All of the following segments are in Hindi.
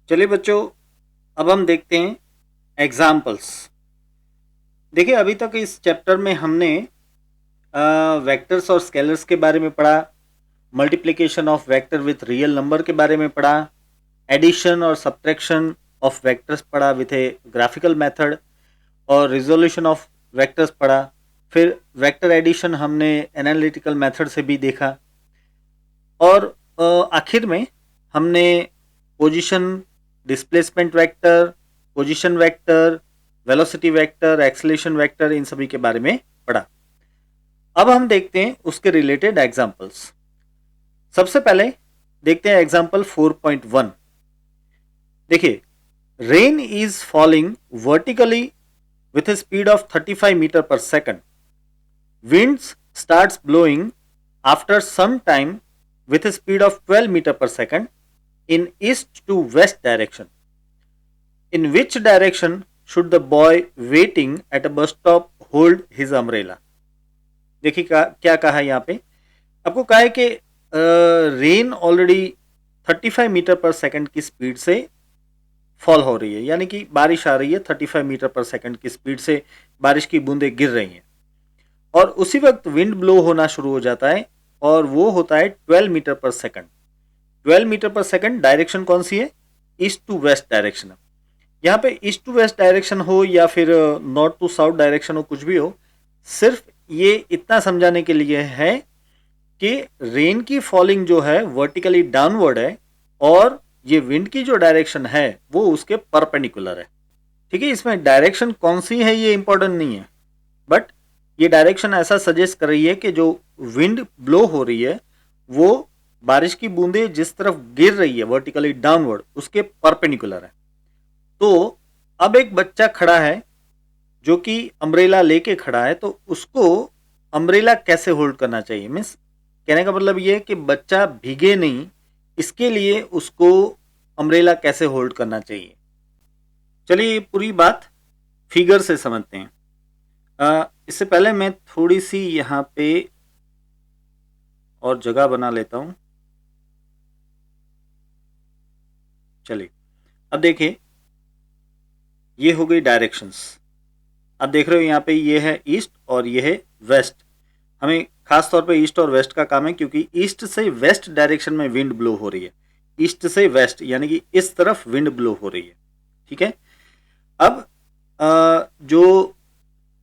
चलिए बच्चों, अब हम देखते हैं एग्जाम्पल्स। देखिए, अभी तक इस चैप्टर में हमने वेक्टर्स और स्केलर्स के बारे में पढ़ा, multiplication of vector with real number के बारे में पढ़ा, एडिशन और सब्ट्रैक्शन ऑफ वेक्टर्स पढ़ा विथ ए ग्राफिकल मेथड, और रिजोल्यूशन ऑफ वेक्टर्स पढ़ा। फिर वेक्टर एडिशन हमने एनालिटिकल मेथड से भी देखा, और आखिर में हमने position, displacement vector, position vector, velocity vector, acceleration vector, इन सभी के बारे में पढ़ा। अब हम देखते हैं उसके रिलेटेड एग्जांपल्स। सबसे पहले देखते हैं एग्जांपल 4.1। देखिए, rain is falling vertically with a speed of 35 meter per second. Winds starts blowing after some time with a speed of 12 meter per second in east to west direction. In which direction should the boy waiting at a bus stop hold his umbrella? देखिए क्या कहा है यहाँ पे। आपको कहा है कि rain already 35 metre per second की स्पीड से फॉल हो रही है, यानी कि बारिश आ रही है। 35 मीटर पर सेकंड की स्पीड से बारिश की बूंदें गिर रही हैं, और उसी वक्त विंड ब्लो होना शुरू हो जाता है, और वो होता है 12 metre per second. 12 metre per second direction कौन सी है? East to west direction. यहाँ पे ईस्ट टू वेस्ट डायरेक्शन हो या फिर नॉर्थ टू साउथ डायरेक्शन हो, कुछ भी हो, सिर्फ ये इतना समझाने के लिए है कि रेन की फॉलिंग जो है वर्टिकली डाउनवर्ड है, और ये विंड की जो डायरेक्शन है वो उसके परपेंडिकुलर है। ठीक है, इसमें डायरेक्शन कौन सी है ये इंपॉर्टेंट नहीं है, बट ये डायरेक्शन ऐसा सजेस्ट कर रही है कि जो विंड ब्लो हो रही है वो बारिश की बूंदें जिस तरफ गिर रही है वर्टिकली डाउनवर्ड उसके परपेंडिकुलर है। तो अब एक बच्चा खड़ा है जो कि अम्ब्रेला लेके खड़ा है, तो उसको अम्ब्रेला कैसे होल्ड करना चाहिए? मीन्स कहने का मतलब ये है कि बच्चा भीगे नहीं, इसके लिए उसको अम्ब्रेला कैसे होल्ड करना चाहिए। चलिए ये पूरी बात फिगर से समझते हैं। इससे पहले मैं थोड़ी सी यहाँ पे और जगह बना लेता हूँ। चलिए, अब देखिए, ये हो गई डायरेक्शंस। अब देख रहे हो यहाँ पे ये है ईस्ट और ये है वेस्ट। हमें खास तौर पे ईस्ट और वेस्ट का काम है, क्योंकि ईस्ट से वेस्ट डायरेक्शन में विंड ब्लो हो रही है। ईस्ट से वेस्ट यानी कि इस तरफ विंड ब्लो हो रही है। ठीक है, अब जो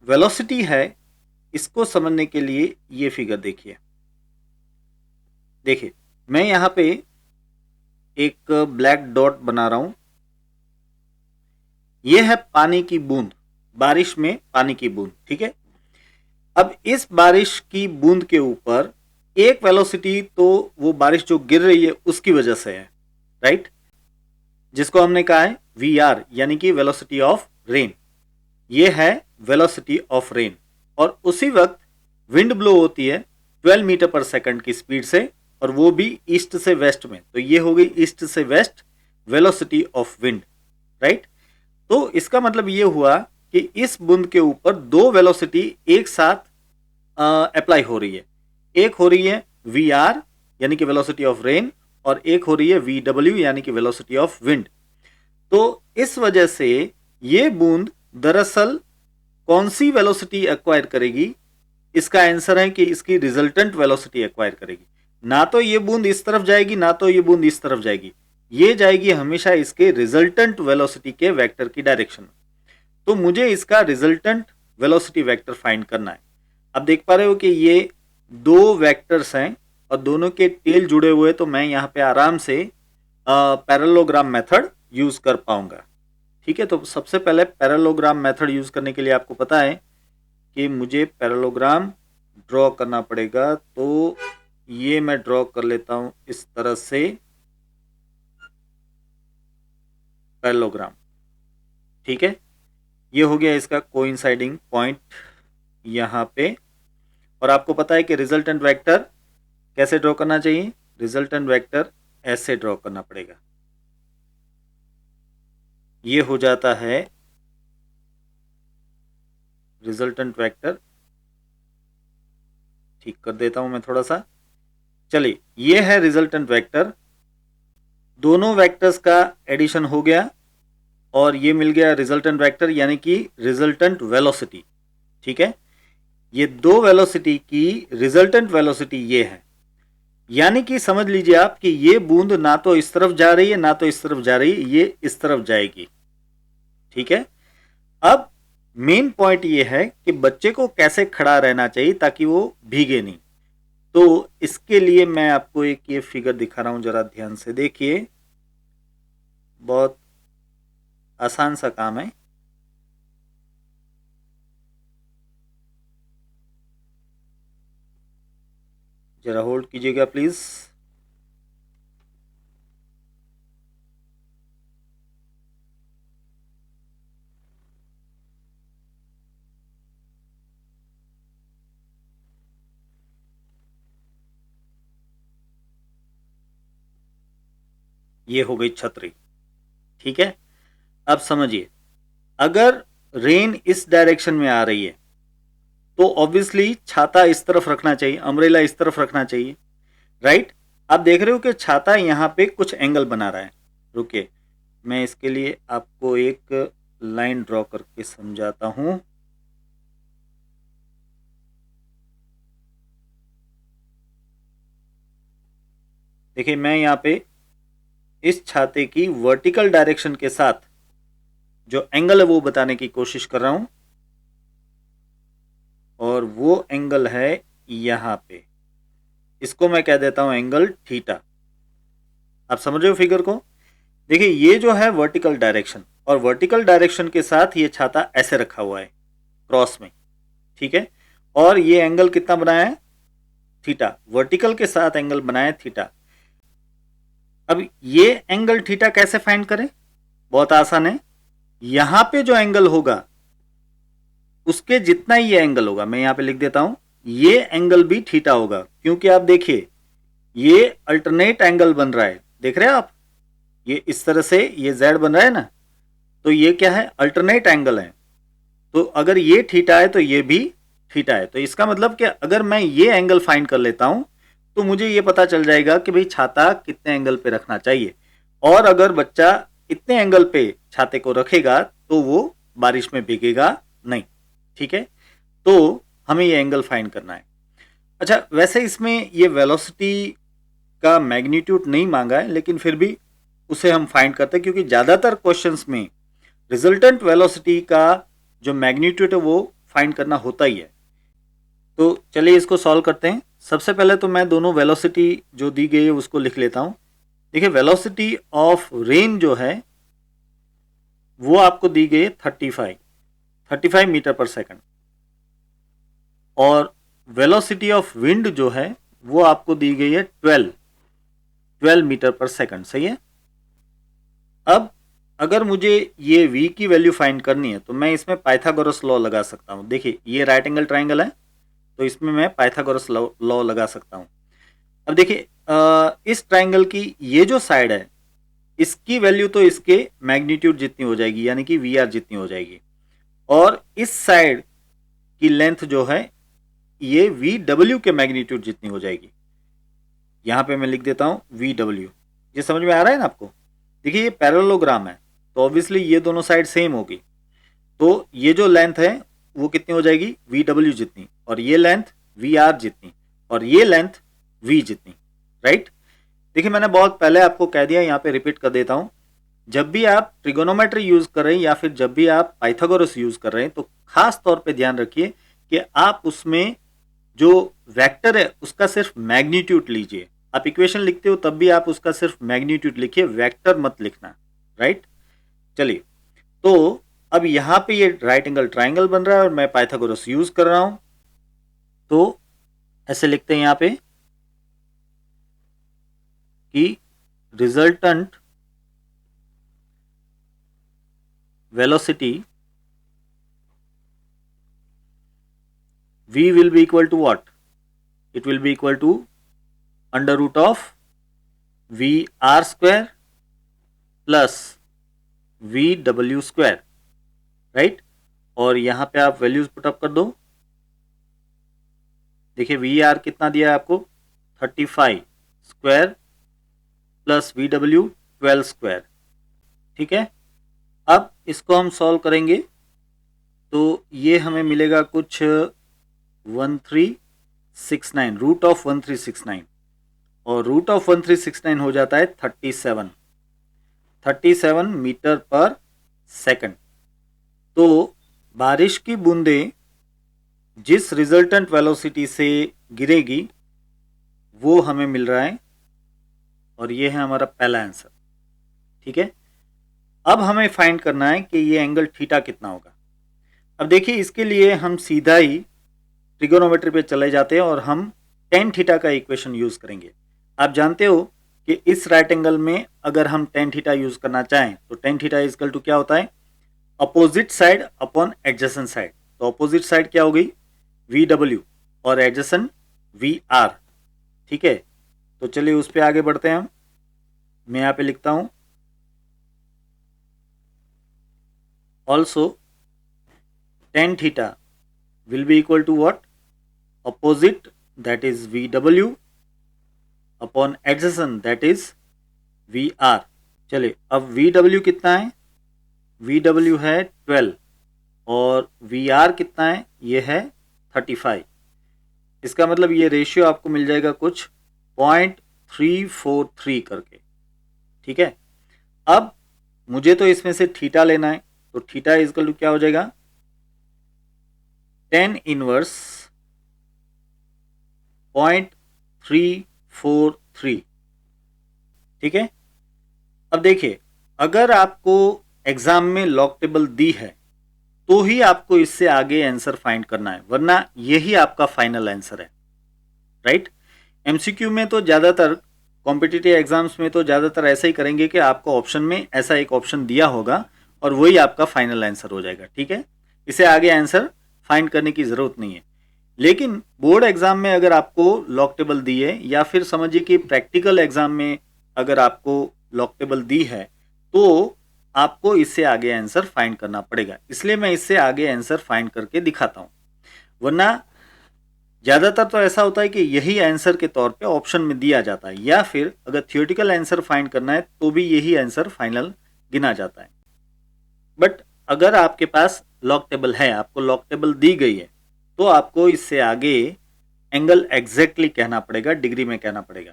वेलोसिटी है इसको समझने के लिए ये फिगर देखिए। देखिए, मैं यहाँ पे एक ब्लैक डॉट बना रहा हूं। ये है पानी की बूंद, बारिश में पानी की बूंद। ठीक है, अब इस बारिश की बूंद के ऊपर एक वेलोसिटी तो वो बारिश जो गिर रही है उसकी वजह से है, राइट, जिसको हमने कहा है वी आर, यानी कि वेलोसिटी ऑफ रेन। ये है वेलोसिटी ऑफ रेन, और उसी वक्त विंड ब्लो होती है 12 मीटर पर सेकंड की स्पीड से, और वो भी ईस्ट से वेस्ट में। तो ये हो गई ईस्ट से west velocity of wind, right. तो इसका मतलब ये हुआ कि इस बूंद के ऊपर दो वेलोसिटी एक साथ अप्लाई हो रही है। एक हो रही है वी आर यानी कि वेलोसिटी ऑफ रेन, और एक हो रही है वी डब्ल्यू यानी कि वेलोसिटी ऑफ विंड। तो इस वजह से ये बूंद दरअसल कौन सी वेलोसिटी एक्वायर करेगी? इसका आंसर है कि इसकी रिजल्टेंट वेलोसिटी एक्वायर करेगी। ना तो ये बूंद इस तरफ जाएगी, ना तो ये बूंद इस तरफ जाएगी, ये जाएगी हमेशा इसके रिजल्टेंट वेलोसिटी के वेक्टर की डायरेक्शन में। तो मुझे इसका रिजल्टेंट वेलोसिटी वेक्टर फाइंड करना है। अब देख पा रहे हो कि ये दो वेक्टर्स हैं और दोनों के टेल जुड़े हुए, तो मैं यहाँ पे आराम से पैरेललोग्राम मेथड यूज कर पाऊंगा। ठीक है, तो सबसे पहले पैरेललोग्राम मेथड यूज करने के लिए आपको पता है कि मुझे पैरेललोग्राम ड्रॉ करना पड़ेगा। तो ये मैं ड्रॉ कर लेता हूं इस तरह से पैरेललोग्राम। ठीक है, ये हो गया इसका कोइंसाइडिंग पॉइंट यहाँ पे। और आपको पता है कि रिजल्टेंट वेक्टर कैसे ड्रॉ करना चाहिए? रिजल्टेंट वेक्टर ऐसे ड्रॉ करना पड़ेगा। ये हो जाता है रिजल्टेंट वेक्टर। ठीक कर देता हूं मैं थोड़ा सा। चलिए, ये है रिजल्टेंट वेक्टर, दोनों वेक्टर्स का एडिशन हो गया और ये मिल गया रिजल्टेंट वेक्टर यानी कि रिजल्टेंट वेलोसिटी। ठीक है, ये दो वेलोसिटी की रिजल्टेंट वेलोसिटी ये है, यानी कि समझ लीजिए आप कि ये बूंद ना तो इस तरफ जा रही है ना तो इस तरफ जा रही है, ये इस तरफ जाएगी। ठीक है, अब मेन पॉइंट ये है कि बच्चे को कैसे खड़ा रहना चाहिए ताकि वो भीगे नहीं। तो इसके लिए मैं आपको एक ये फिगर दिखा रहा हूं, जरा ध्यान से देखिए, बहुत आसान सा काम है। जरा होल्ड कीजिएगा प्लीज। ये हो गई छतरी। ठीक है, अब समझिए, अगर रेन इस डायरेक्शन में आ रही है तो ऑब्वियसली छाता इस तरफ रखना चाहिए, अम्ब्रेला इस तरफ रखना चाहिए, राइट। आप देख रहे हो कि छाता यहां पे कुछ एंगल बना रहा है। रुकिए, मैं इसके लिए आपको एक लाइन ड्रॉ करके समझाता हूं। देखिए, मैं यहां पे इस छाते की वर्टिकल डायरेक्शन के साथ जो एंगल है वो बताने की कोशिश कर रहा हूं, और वो एंगल है यहां पे। इसको मैं कह देता हूं एंगल थीटा। आप समझ रहे हो फिगर को? देखिए, ये जो है वर्टिकल डायरेक्शन, और वर्टिकल डायरेक्शन के साथ ये छाता ऐसे रखा हुआ है क्रॉस में। ठीक है, और ये एंगल कितना बनाया है? थीटा। वर्टिकल के साथ एंगल बनाया है थीटा। अब ये एंगल थीटा कैसे फाइंड करें? बहुत आसान है। यहां पे जो एंगल होगा उसके जितना ही ये एंगल होगा, मैं यहां पे लिख देता हूं, ये एंगल भी थीटा होगा, क्योंकि आप देखिए ये अल्टरनेट एंगल बन रहा है। देख रहे हैं आप, ये इस तरह से ये जेड बन रहा है ना, तो ये क्या है? अल्टरनेट एंगल है। तो अगर ये थीटा है तो ये भी थीटा है। तो इसका मतलब कि अगर मैं ये एंगल फाइंड कर लेता हूं तो मुझे ये पता चल जाएगा कि भाई छाता कितने एंगल पे रखना चाहिए, और अगर बच्चा इतने एंगल पे छाते को रखेगा तो वो बारिश में भीगेगा नहीं। ठीक है, तो हमें ये एंगल फाइंड करना है। अच्छा, वैसे इसमें ये वेलोसिटी का मैग्नीट्यूड नहीं मांगा है, लेकिन फिर भी उसे हम फाइंड करते हैं, क्योंकि ज़्यादातर क्वेश्चंस में रिजल्टेंट वेलोसिटी का जो मैग्नीट्यूड है वो फाइंड करना होता ही है। तो चलिए इसको सॉल्व करते हैं। सबसे पहले तो मैं दोनों वेलोसिटी जो दी गई है उसको लिख लेता हूं। देखिए, वेलोसिटी ऑफ रेन जो है वो आपको दी गई है 35 मीटर पर सेकंड, और वेलोसिटी ऑफ विंड जो है वो आपको दी गई है 12 मीटर पर सेकंड। सही है। अब अगर मुझे ये v की वैल्यू फाइंड करनी है तो मैं इसमें पाइथागोरस लॉ लगा सकता हूं। देखिए, ये राइट एंगल ट्राइंगल है तो इसमें मैं पाइथागोरस लॉ लगा सकता हूं। अब देखिए, इस ट्राइंगल की ये जो साइड है इसकी वैल्यू तो इसके मैग्नीट्यूड जितनी हो जाएगी, यानी कि वी आर जितनी हो जाएगी, और इस साइड की लेंथ जो है ये वी डब्ल्यू के मैग्नीट्यूड जितनी हो जाएगी। यहां पे मैं लिख देता हूं वी डब्ल्यू। ये समझ में आ रहा है ना आपको? देखिए, ये पैरेललोग्राम है तो ऑब्वियसली ये दोनों साइड सेम होगी, तो ये जो लेंथ है वो कितनी हो जाएगी? वी डब्ल्यू जितनी, और ये लेंथ वी आर जितनी, और ये लेंथ वी जितनी, राइट। देखिए, मैंने बहुत पहले आपको कह दिया, यहाँ पे रिपीट कर देता हूं, जब भी आप ट्रिगोनोमेट्री यूज कर रहे हैं या फिर जब भी आप पाइथागोरस यूज कर रहे हैं तो खास तौर पे ध्यान रखिए कि आप उसमें जो वेक्टर है उसका सिर्फ मैग्नीट्यूड लीजिए। आप इक्वेशन लिखते हो तब भी आप उसका सिर्फ मैग्नीट्यूड लिखिए, वेक्टर मत लिखना, राइट। चलिए, तो अब यहां पे ये राइट एंगल ट्राइंगल बन रहा है और मैं पाइथागोरस यूज कर रहा हूं, तो ऐसे लिखते हैं यहां पे कि resultant velocity v will be equal to what? It will be equal to under root of v r square plus v w square, right. और यहां पे आप वैल्यूज पुटअप कर दो। देखिए, वी आर कितना दिया है आपको? 35 square plus V W 12 square. ठीक है, अब इसको हम सॉल्व करेंगे तो ये हमें मिलेगा कुछ 1369, रूट ऑफ 1369, और रूट ऑफ 1369 हो जाता है 37 मीटर पर सेकंड। तो बारिश की बूंदें जिस रिजल्टेंट वेलोसिटी से गिरेगी वो हमें मिल रहा है, और ये है हमारा पहला आंसर। ठीक है, अब हमें फाइंड करना है कि ये एंगल थीटा कितना होगा। अब देखिए, इसके लिए हम सीधा ही ट्रिगोनोमेट्री पे चले जाते हैं और हम टेन थीटा का इक्वेशन यूज करेंगे। आप जानते हो कि इस राइट एंगल में अगर हम टेन थीटा यूज करना चाहें तो टेन थीटा इक्वल टू क्या होता है, opposite side upon adjacent side. तो अपोजिट साइड क्या हो गई, वी डब्ल्यू, और एडजेसेंट वी आर। ठीक है, तो चलिए उस पर आगे बढ़ते हैं हम। मैं यहाँ पे लिखता हूं, also tan theta will be equal to what, opposite that is VW upon adjacent that is VR। चलिए, अब VW कितना है, VW है 12 और VR कितना है, ये है 35। इसका मतलब ये रेशियो आपको मिल जाएगा कुछ 0.343 करके। ठीक है, अब मुझे तो इसमें से थीटा लेना है, तो थीटा इक्वल टू क्या हो जाएगा, tan इनवर्स 0.343। ठीक है, अब देखिए, अगर आपको एग्जाम में लॉग टेबल दी है तो ही आपको इससे आगे आंसर फाइंड करना है, वरना यही आपका फाइनल आंसर है। राइट, एमसीक्यू में तो ज्यादातर, कॉम्पिटिटिव एग्जाम्स में तो ज्यादातर ऐसा ही करेंगे कि आपको ऑप्शन में ऐसा एक ऑप्शन दिया होगा और वही आपका फाइनल आंसर हो जाएगा। ठीक है, इससे आगे आंसर फाइंड करने की जरूरत नहीं है। लेकिन बोर्ड एग्जाम में अगर आपको लॉग टेबल दी है, या फिर समझिए कि प्रैक्टिकल एग्जाम में अगर आपको लॉग टेबल दी है, तो आपको इससे आगे आंसर फाइंड करना पड़ेगा। इसलिए मैं इससे आगे आंसर फाइंड करके दिखाता हूं, वरना ज्यादातर तो ऐसा होता है कि यही आंसर के तौर पे ऑप्शन में दिया जाता है, या फिर अगर थियोरेटिकल आंसर फाइंड करना है तो भी यही आंसर फाइनल गिना जाता है। बट अगर आपके पास लॉग टेबल है, आपको लॉग टेबल दी गई है, तो आपको इससे आगे एंगल एग्जैक्टली कहना पड़ेगा, डिग्री में कहना पड़ेगा।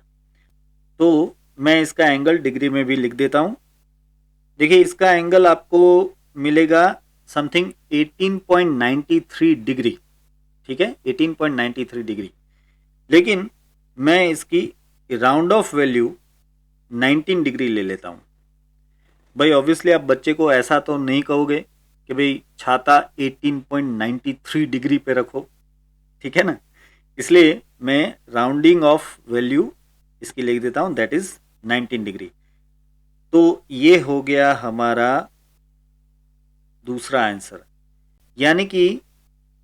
तो मैं इसका एंगल डिग्री में भी लिख देता हूं। देखिए, इसका एंगल आपको मिलेगा समथिंग 18.93 डिग्री। ठीक है, 18.93 डिग्री। लेकिन मैं इसकी राउंड ऑफ वैल्यू 19 डिग्री ले लेता हूं। भाई ऑब्वियसली आप बच्चे को ऐसा तो नहीं कहोगे कि भाई छाता 18.93 डिग्री पे रखो, ठीक है ना, इसलिए मैं राउंडिंग ऑफ वैल्यू इसकी लिख देता हूं, दैट इज 19 डिग्री। तो ये हो गया हमारा दूसरा आंसर, यानी कि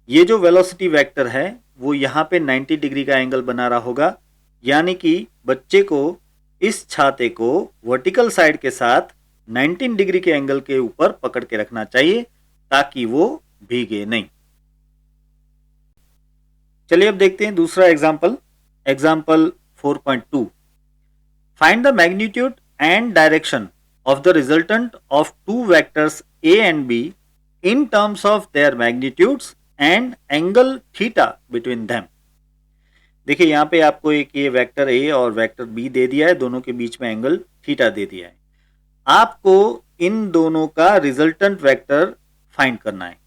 ये जो वेलोसिटी वेक्टर है वो यहाँ पे 90 डिग्री का एंगल बना रहा होगा, यानी कि बच्चे को इस छाते को वर्टिकल साइड के साथ 19 डिग्री के एंगल के ऊपर पकड़ के रखना चाहिए ताकि वो भीगे नहीं। चलिए अब देखते हैं दूसरा example, example 4.2। Find the magnitude and direction of the resultant of two vectors A and B in terms of their magnitudes and angle theta between them। देखिए, यहां पे आपको एक ये वेक्टर A और वेक्टर B दे दिया है, दोनों के बीच में एंगल थीटा दे दिया है। आपको इन दोनों का रिजल्टेंट वेक्टर फाइंड करना है,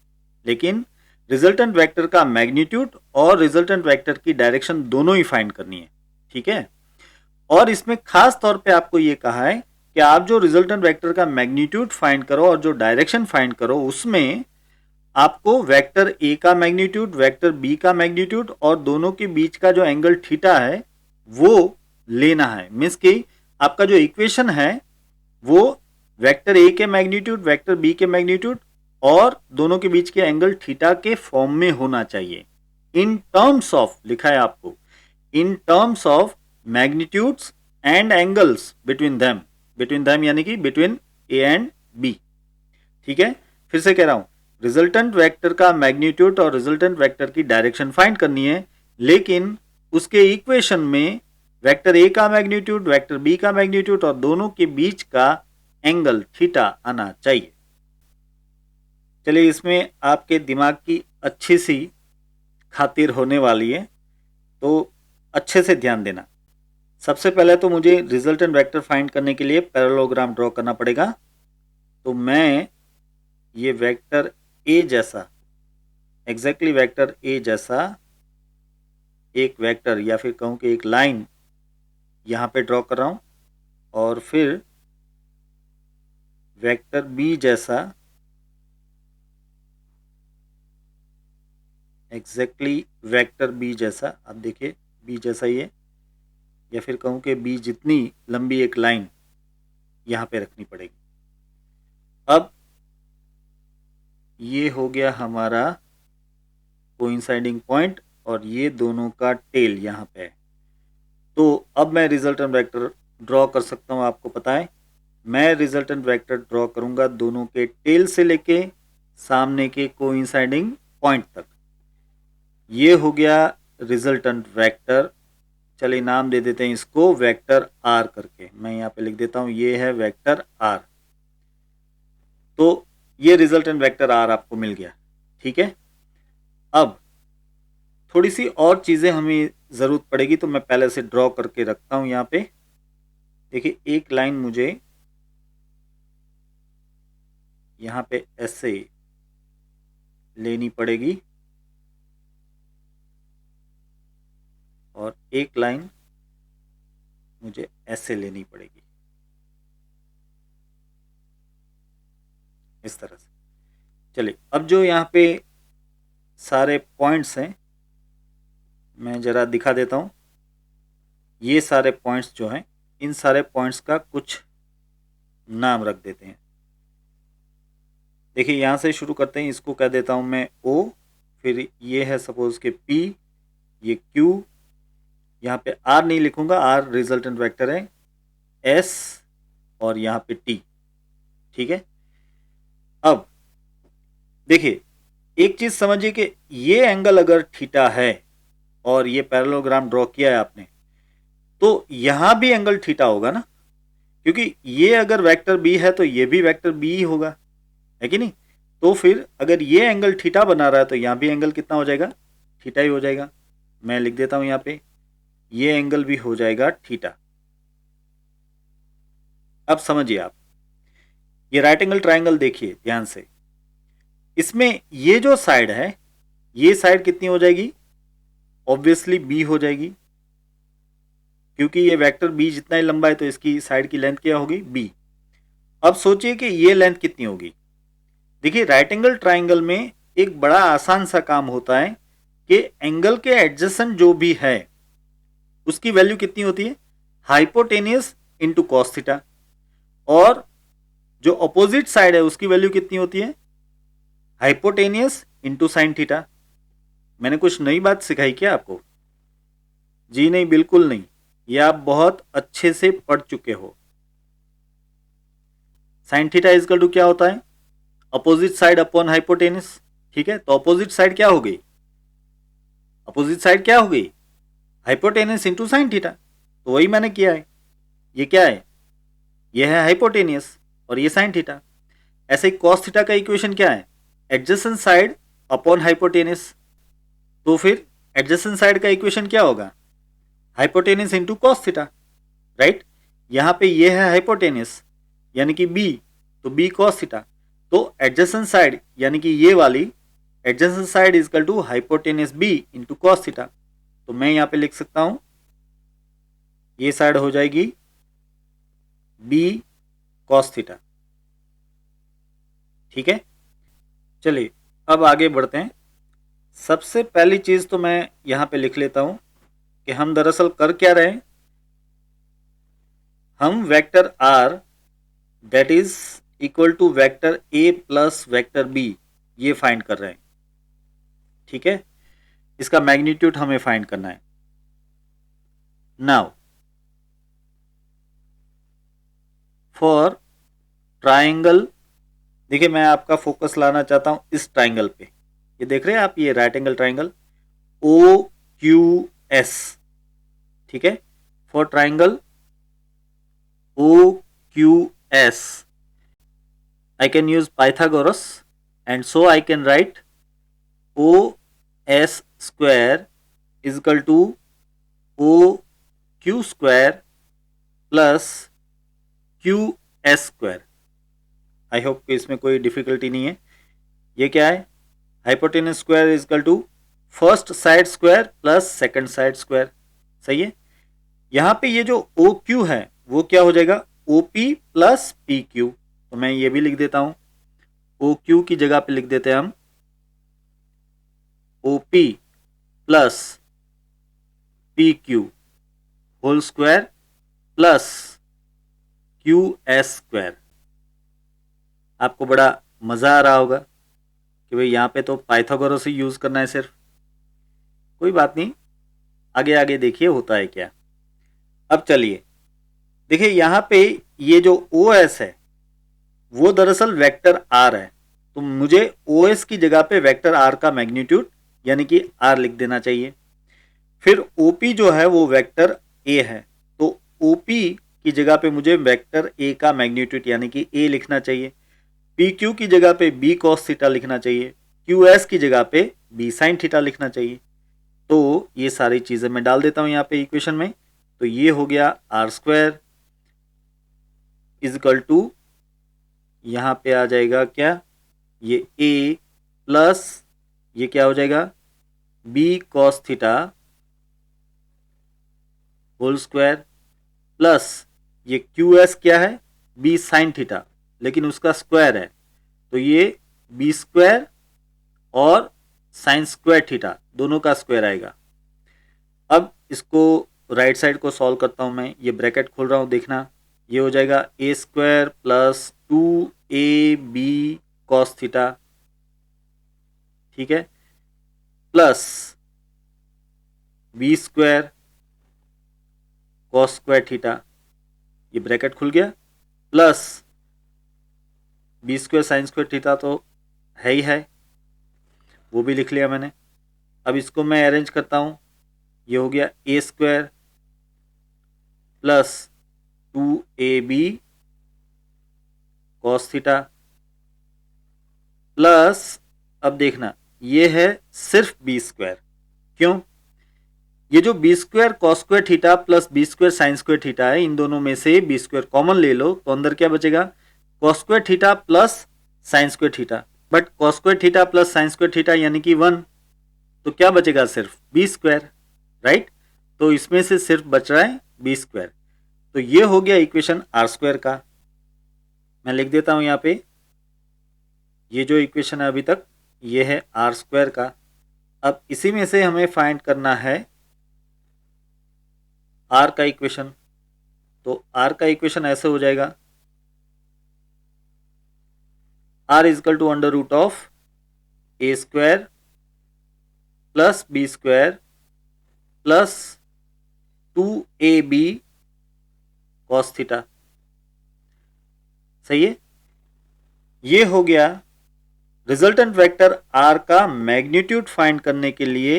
लेकिन रिजल्टेंट वेक्टर का मैग्नीट्यूड और रिजल्टेंट वेक्टर की डायरेक्शन दोनों ही फाइंड करनी है। ठीक है, और इसमें खास तौर पे आपको ये कहा है कि आप जो रिजल्टेंट वेक्टर का मैग्नीट्यूड फाइंड करो और जो डायरेक्शन फाइंड करो, उसमें आपको वेक्टर ए का मैग्नीट्यूड, वेक्टर बी का मैग्नीट्यूड और दोनों के बीच का जो एंगल थीटा है वो लेना है। मीन्स कि आपका जो इक्वेशन है वो वेक्टर ए के मैग्नीट्यूड, वेक्टर बी के मैग्नीट्यूड और दोनों के बीच के एंगल थीटा के फॉर्म में होना चाहिए। इन टर्म्स ऑफ लिखा है आपको, in terms of magnitudes and angles between them यानी कि बिटवीन ए एंड बी। ठीक है, फिर से कह रहा हूं, रिजल्टेंट वेक्टर का मैग्नीट्यूड और रिजल्टेंट वेक्टर की डायरेक्शन फाइंड करनी है, लेकिन उसके इक्वेशन में वेक्टर ए का मैग्नीट्यूड, वेक्टर बी का मैग्नीट्यूड और दोनों के बीच का एंगल थीटा आना चाहिए। चलिए, इसमें आपके दिमाग की अच्छी सी खातिर होने वाली है, तो अच्छे से ध्यान देना। सबसे पहले तो मुझे रिजल्टेंट वेक्टर फाइंड करने के लिए पैरेललोग्राम ड्रॉ करना पड़ेगा। तो मैं ये वेक्टर ए जैसा, एग्जैक्टली वेक्टर ए जैसा एक वेक्टर या फिर कहूँ कि एक लाइन यहाँ पे ड्रॉ कर रहा हूँ, और फिर वेक्टर बी जैसा एग्जैक्टली वेक्टर बी जैसा, आप देखिए बी जैसा ही है, या फिर कहूँ कि बी जितनी लंबी एक लाइन यहाँ पे रखनी पड़ेगी। अब ये हो गया हमारा कोइंसाइडिंग पॉइंट और ये दोनों का टेल यहाँ पे है। तो अब मैं रिजल्टेंट वेक्टर ड्रॉ कर सकता हूँ। आपको पता है मैं रिजल्टेंट वेक्टर ड्रॉ करूँगा दोनों के टेल से लेके सामने के कोइंसाइडिंग पॉइंट तक। ये हो गया रिजल्टेंट वेक्टर। चलिए नाम दे देते हैं इसको वेक्टर आर करके। मैं यहाँ पे लिख देता हूँ ये है वेक्टर आर। तो ये रिजल्टेंट वेक्टर आर आपको मिल गया, ठीक है। अब थोड़ी सी और चीज़ें हमें ज़रूरत पड़ेगी, तो मैं पहले से ड्रॉ करके रखता हूँ यहाँ पे। देखिए एक लाइन मुझे यहाँ पे ऐसे लेनी पड़ेगी और एक लाइन मुझे ऐसे लेनी पड़ेगी, इस तरह से। चलिए अब जो यहाँ पे सारे पॉइंट्स हैं मैं ज़रा दिखा देता हूँ। ये सारे पॉइंट्स जो हैं, इन सारे पॉइंट्स का कुछ नाम रख देते हैं। देखिए यहाँ से शुरू करते हैं, इसको कह देता हूँ मैं O, फिर ये है सपोज के P, ये Q, यहाँ पे R नहीं लिखूंगा, R रिजल्टेंट वेक्टर है, S और यहाँ पे T, ठीक है। अब देखिए एक चीज समझिए कि ये एंगल अगर थीटा है और ये पैरेललोग्राम ड्रॉ किया है आपने, तो यहां भी एंगल थीटा होगा ना, क्योंकि ये अगर वेक्टर बी है तो ये भी वेक्टर बी ही होगा, है कि नहीं। तो फिर अगर ये एंगल थीटा बना रहा है तो यहां भी एंगल कितना हो जाएगा, थीटा ही हो जाएगा। मैं लिख देता हूं यहाँ पे ये एंगल भी हो जाएगा थीटा। अब समझिए आप ये राइट एंगल ट्राइंगल देखिए ध्यान से, इसमें ये जो साइड है ये साइड कितनी हो जाएगी, ऑब्वियसली बी हो जाएगी, क्योंकि ये वेक्टर बी जितना ही लंबा है तो इसकी साइड की लेंथ क्या होगी, बी। अब सोचिए कि ये लेंथ कितनी होगी। देखिए राइट एंगल ट्राइंगल में एक बड़ा आसान सा काम होता है कि एंगल के एडजेसेंट जो भी है उसकी वैल्यू कितनी होती है, हाइपोटेनियस इंटू कॉस थीटा, और जो अपोजिट साइड है उसकी वैल्यू कितनी होती है, हाइपोटेनियस इंटू साइन थीटा। मैंने कुछ नई बात सिखाई क्या आपको? जी नहीं, बिल्कुल नहीं, ये आप बहुत अच्छे से पढ़ चुके हो। साइन थीटा इजकल टू क्या होता है, अपोजिट साइड अपॉन हाइपोटेनियस, ठीक है। तो अपोजिट साइड क्या हो गई, अपोजिट साइड क्या हो गई, हाइपोटेनियस इंटू साइन थीटा। तो वही मैंने किया है। ये क्या है, ये है हाइपोटेनियस और ये साइन थीटा। ऐसे ही कॉस थीटा का इक्वेशन क्या है, एडजेसेंट साइड अपॉन हाइपोटेनियस। तो फिर एडजेसेंट साइड का इक्वेशन क्या होगा, hypotenuse into cos theta, right. यहाँ पे ये है हाइपोटेनियस यानी कि बी, तो बी कॉस थीटा। तो एडजेसेंट साइड यानी कि ये वाली adjacent side is equal to hypotenuse B into cos theta. तो मैं यहाँ पे लिख सकता हूँ ये साइड हो जाएगी बी कॉस थीटा, ठीक है। चलिए अब आगे बढ़ते हैं। सबसे पहली चीज तो मैं यहां पे लिख लेता हूं कि हम दरअसल कर क्या रहे हैं, हम vector R that is equal to vector A plus vector B ये फाइंड कर रहे हैं, ठीक है। इसका मैग्नीट्यूड हमें फाइंड करना है। नाउ फॉर ट्राइंगल, देखिए मैं आपका फोकस लाना चाहता हूं इस ट्राइंगल पे। ये देख रहे हैं आप, ये right angle triangle O Q S, ठीक है। for triangle OQS, I can use Pythagoras, and so I can write OS square is equal to OQ square plus QS square. I hope कि इसमें कोई डिफिकल्टी नहीं है। ये क्या है? Hypotenuse square is equal to first side square plus second side square. सही है। यहाँ पे ये जो OQ है वो क्या हो जाएगा? OP plus PQ। तो मैं ये भी लिख देता हूं, OQ की जगह पे लिख देते हैं हम OP plus PQ whole square plus QS square. आपको बड़ा मजा आ रहा होगा कि भाई यहाँ पे तो पाइथागोरस ही यूज करना है सिर्फ। कोई बात नहीं, आगे आगे देखिए होता है क्या। अब चलिए देखिए, यहाँ पे ये जो OS है वो दरअसल वेक्टर R है, तो मुझे OS की जगह पे वेक्टर R का मैग्नीट्यूड यानी कि R लिख देना चाहिए। फिर OP जो है वो वेक्टर A है, तो OP की जगह पे मुझे वेक्टर A का मैग्नीट्यूड यानी कि A लिखना चाहिए। PQ की जगह पे B cos थीटा लिखना चाहिए। QS की जगह पे B sin थीटा लिखना चाहिए। तो ये सारी चीजें मैं डाल देता हूं यहाँ पे इक्वेशन में। तो ये हो गया R square is equal to, यहाँ पे आ जाएगा क्या, ये A प्लस ये क्या हो जाएगा B cos theta whole square plus ये QS क्या है, B sin थीटा, लेकिन उसका स्क्वायर है, तो ये B स्क्वायर और साइन स्क्वायर थीटा दोनों का स्क्वायर आएगा। अब इसको राइट साइड को सॉल्व करता हूं मैं, ये ब्रैकेट खोल रहा हूं, देखना ये हो जाएगा A square plus 2AB cos theta, ठीक है, plus B square cos square theta, ये ब्रैकेट खुल गया, plus B square sine square theta तो है ही है, वो भी लिख लिया मैंने। अब इसको मैं अरेंज करता हूं, ये हो गया A square plus 2AB cos theta plus, अब देखना ये है सिर्फ B स्क्वायर। क्यों? ये जो B square cos square theta plus B square sine square theta है, इन दोनों में से B स्क्वायर कॉमन ले लो तो अंदर क्या बचेगा, cos square theta plus sine square theta, but cos square theta plus sine square theta यानी कि 1, तो क्या बचेगा, सिर्फ B स्क्वायर, राइट। तो इसमें से सिर्फ बच रहा है B स्क्वायर। तो ये हो गया इक्वेशन R स्क्वायर का। मैं लिख देता हूं यहाँ पे, ये जो इक्वेशन है अभी तक ये है R स्क्वायर का। अब इसी में से हमें फाइंड करना है R का इक्वेशन। तो R का इक्वेशन ऐसे हो जाएगा, R is equal to under root of A square plus B square plus 2AB cos theta. सही है। ये हो गया रिजल्टेंट वेक्टर R का मैग्नीट्यूड फाइंड करने के लिए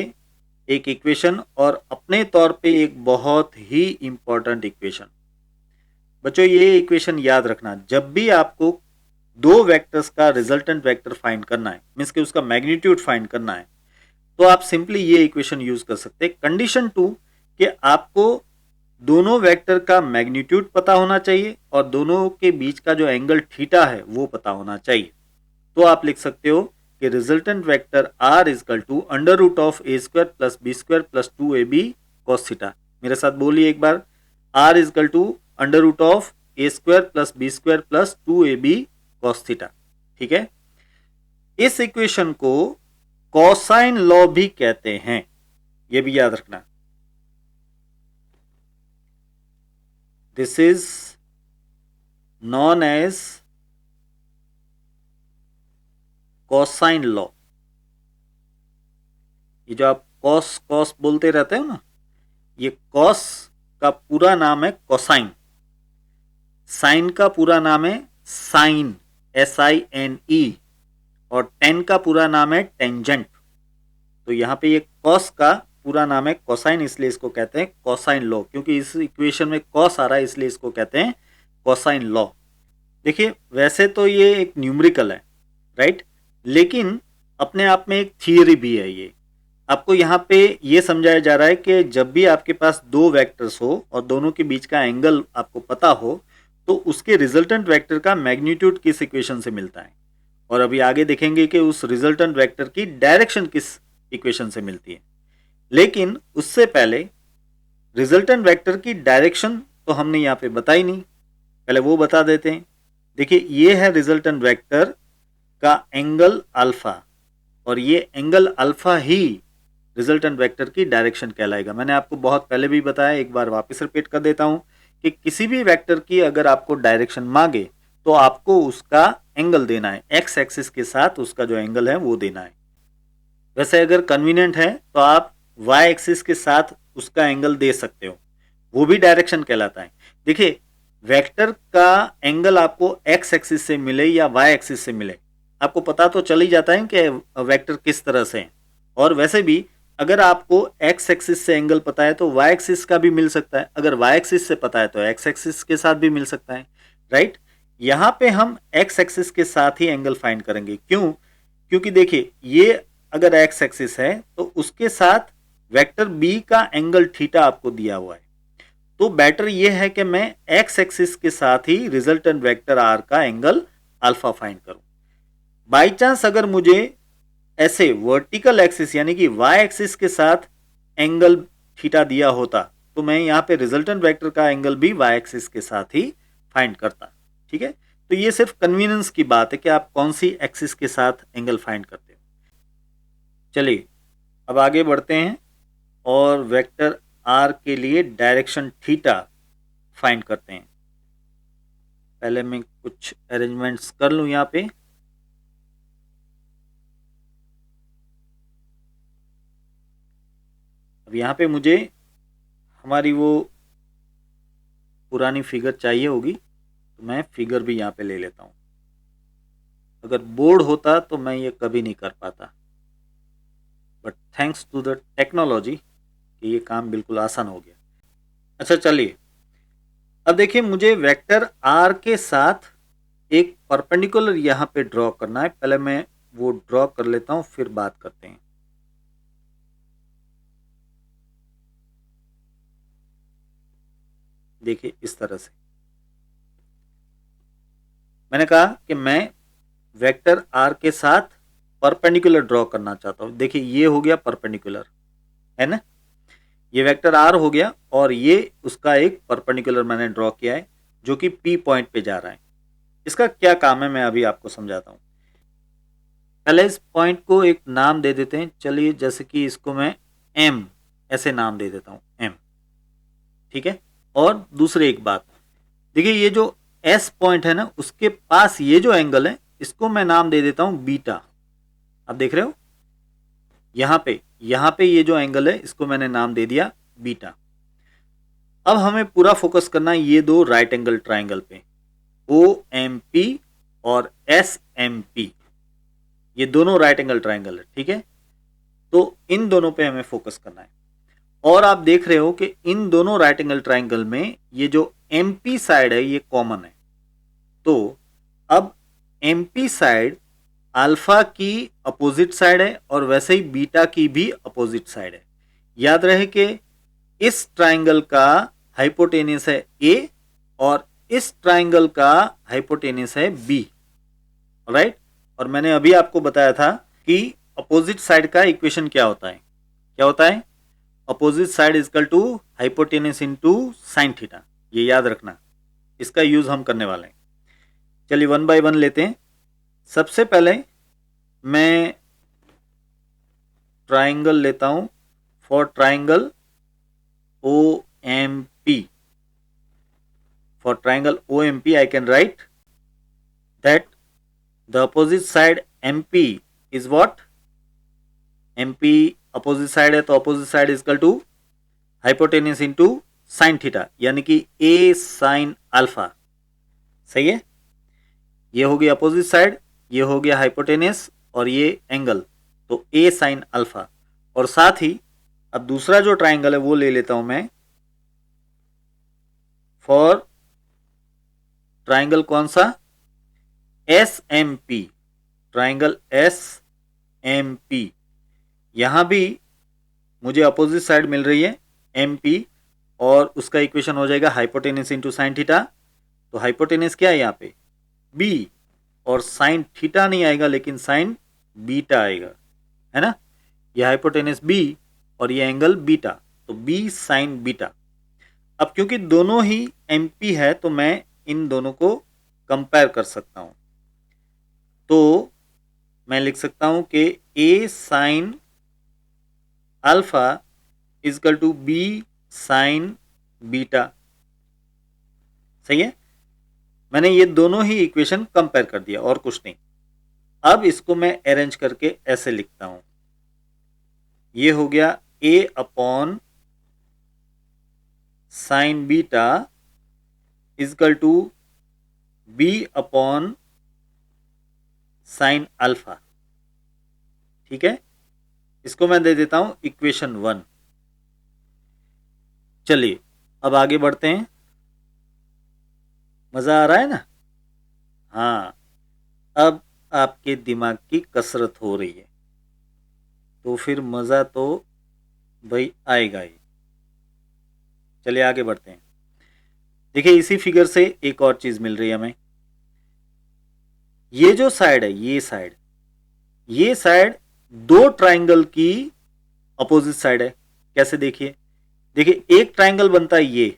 एक इक्वेशन, और अपने तौर पे एक बहुत ही इंपॉर्टेंट इक्वेशन। बच्चों ये इक्वेशन याद रखना, जब भी आपको दो वेक्टर्स का रिजल्टेंट वेक्टर फाइंड करना है, मींस कि उसका मैग्नीट्यूड फाइंड करना है, तो आप सिंपली ये इक्वेशन यूज कर सकते हैं। कंडीशन 2 कि आपको दोनों वेक्टर का मैग्नीट्यूड पता होना चाहिए और दोनों के बीच का जो एंगल थीटा है वो पता होना चाहिए। तो आप लिख सकते हो कि resultant vector R is equal to under root of A square plus B square plus 2AB cos theta. मेरे साथ बोलिए एक बार, R is equal to under root of A square plus B square plus 2AB cos theta. ठीक है। इस इक्वेशन को कोसाइन लॉ भी कहते हैं, यह भी याद रखना। This is known as cosine law. ये जो आप कॉस कॉस बोलते रहते हो ना, ये कॉस का पूरा नाम है कोसाइन, साइन का पूरा नाम है साइन SINE, और टेन का पूरा नाम है टेंजेंट। तो यहाँ पे ये कॉस का पूरा नाम है कोसाइन, इसलिए इसको कहते हैं कोसाइन लॉ, क्योंकि इस इक्वेशन में कॉस आ रहा है इसलिए इसको कहते हैं कोसाइन लॉ। देखिए वैसे तो ये एक न्यूमेरिकल है, राइट, लेकिन अपने आप में एक थियरी भी है। ये आपको यहाँ पे ये समझाया जा रहा है कि जब भी आपके पास दो वेक्टर्स हो और दोनों के बीच का एंगल आपको पता हो तो उसके रिजल्टेंट वेक्टर का मैग्नीट्यूड किस इक्वेशन से मिलता है, और अभी आगे देखेंगे कि उस रिजल्टेंट वेक्टर की डायरेक्शन किस इक्वेशन से मिलती है। लेकिन उससे पहले रिजल्टेंट वेक्टर की डायरेक्शन तो हमने यहाँ पे बताई नहीं, पहले वो बता देते हैं। देखिए ये है रिजल्टेंट वेक्टर का एंगल अल्फा, और ये एंगल अल्फा ही रिजल्टेंट वेक्टर की डायरेक्शन कहलाएगा। मैंने आपको बहुत पहले भी बताया, एक बार वापस रिपीट कर देता हूं कि किसी भी वेक्टर की अगर आपको डायरेक्शन मांगे तो आपको उसका एंगल देना है, एक्स एक्सिस के साथ उसका जो एंगल है वो देना है। वैसे अगर कन्वीनियंट है तो आप वाई एक्सिस के साथ उसका एंगल दे सकते हो, वो भी डायरेक्शन कहलाता है। देखिए वेक्टर का एंगल आपको एक्स एक्सिस से मिले या वाई एक्सिस से मिले, आपको पता तो चल ही जाता है कि वेक्टर किस तरह से है। और वैसे भी अगर आपको एक्स एक्सिस से एंगल पता है तो वाई एक्सिस का भी मिल सकता है, अगर वाई एक्सिस से पता है तो एक्स एक्सिस के साथ भी मिल सकता है, राइट। यहाँ पे हम एक्स एक्सिस के साथ ही एंगल फाइंड करेंगे। क्यों? क्योंकि देखिए ये अगर एक्स एक्सिस है तो उसके साथ वेक्टर बी का एंगल थीटा आपको दिया हुआ है, तो बेटर ये है कि मैं एक्स एक्सिस के साथ ही रिजल्टेंट वेक्टर आर का एंगल अल्फा फाइंड करूं। बाई चांस अगर मुझे ऐसे वर्टिकल एक्सिस यानी कि वाई एक्सिस के साथ एंगल थीटा दिया होता तो मैं यहाँ पे रिजल्टेंट वेक्टर का एंगल भी वाई एक्सिस के साथ ही फाइंड करता, ठीक है। तो ये सिर्फ कन्वीनियंस की बात है कि आप कौन सी एक्सिस के साथ एंगल फाइंड करते हो। चलिए अब आगे बढ़ते हैं और वेक्टर आर के लिए डायरेक्शन थीटा फाइंड करते हैं। पहले मैं कुछ अरेंजमेंट्स कर लूं यहाँ पे। अब यहाँ पे मुझे हमारी वो पुरानी फिगर चाहिए होगी, तो मैं फिगर भी यहाँ पे ले लेता हूँ। अगर बोर्ड होता तो मैं ये कभी नहीं कर पाता, but thanks to the technology कि ये काम बिल्कुल आसान हो गया। अच्छा चलिए अब देखिए मुझे वेक्टर आर के साथ एक परपेंडिकुलर यहाँ पे ड्रॉ करना है। पहले मैं वो ड्रॉ कर लेता हूँ फिर बात करते हैं। देखिए इस तरह से मैंने कहा कि मैं वेक्टर आर के साथ परपेंडिकुलर ड्रॉ करना चाहता हूं। देखिए ये हो गया परपेंडिकुलर, है ना, ये वेक्टर आर हो गया और ये उसका एक परपेंडिकुलर मैंने ड्रॉ किया है जो कि पी पॉइंट पे जा रहा है। इसका क्या काम है मैं अभी आपको समझाता हूं। पहले इस पॉइंट को एक नाम दे देते हैं। चलिए जैसे कि इसको मैं एम ऐसे नाम दे देता हूं, एम, ठीक है। और दूसरी एक बात, देखिए ये जो एस पॉइंट है ना उसके पास ये जो एंगल है इसको मैं नाम दे देता हूं बीटा। आप देख रहे हो यहाँ पे ये जो एंगल है इसको मैंने नाम दे दिया बीटा। अब हमें पूरा फोकस करना है ये दो राइट एंगल ट्राइंगल पे, ओ एम पी और एस एम पी, ये दोनों राइट एंगल ट्राइंगल है, ठीक है। तो इन दोनों पे हमें फोकस करना है। और आप देख रहे हो कि इन दोनों राइट एंगल ट्राइंगल में ये जो एमपी साइड है ये कॉमन है। तो अब एमपी साइड अल्फा की अपोजिट साइड है और वैसे ही बीटा की भी अपोजिट साइड है। याद रहे कि इस ट्राइंगल का हाइपोटेनस है ए और इस ट्राइंगल का हाइपोटेनस है बी, राइट। और मैंने अभी आपको बताया था कि अपोजिट साइड का इक्वेशन क्या होता है, क्या होता है, opposite side is equal to hypotenuse into sine theta. ये याद रखना, इसका यूज हम करने वाले हैं। चलिए वन बाय वन लेते हैं। सबसे पहले मैं ट्राइंगल लेता हूं, for triangle O M P, for triangle O M P I can write that the opposite side M P is what, M P opposite side है तो opposite side is equal to hypotenuse into sine theta, यानी कि ए साइन अल्फा, सही है। ये हो गया अपोजिट साइड, ये हो गया हाइपोटेनस और ये एंगल, तो ए साइन अल्फा। और साथ ही अब दूसरा जो ट्राइंगल है वो ले लेता हूं मैं। फॉर ट्राइंगल कौन सा, S M P, triangle S M P, यहां भी मुझे अपोजिट साइड मिल रही है एम पी, और उसका इक्वेशन हो जाएगा हाइपोटेनस इंटू साइन थीटा। तो हाइपोटेनस क्या है यहाँ पे, बी, और साइन थीटा नहीं आएगा लेकिन साइन बीटा आएगा, है ना। ये हाइपोटेनस बी और ये एंगल बीटा, तो बी साइन बीटा। अब क्योंकि दोनों ही एमपी है तो मैं इन दोनों को कंपेयर कर सकता हूं। तो मैं लिख सकता हूं कि a sine alpha is equal to b sine beta. सही है, मैंने ये दोनों ही इक्वेशन कंपेयर कर दिया और कुछ नहीं। अब इसको मैं अरेंज करके ऐसे लिखता हूं, ये हो गया a upon sine beta equal to b upon sine alpha. ठीक है, इसको मैं दे देता हूं इक्वेशन 1। चलिए अब आगे बढ़ते हैं, मजा आ रहा है ना। हाँ, अब आपके दिमाग की कसरत हो रही है तो फिर मजा तो भाई आएगा ही। चलिए आगे बढ़ते हैं। देखिए इसी फिगर से एक और चीज मिल रही है हमें। ये जो साइड है, ये साइड दो ट्राइंगल की अपोजिट साइड है। कैसे, देखिए देखिए एक ट्राइंगल बनता है ये,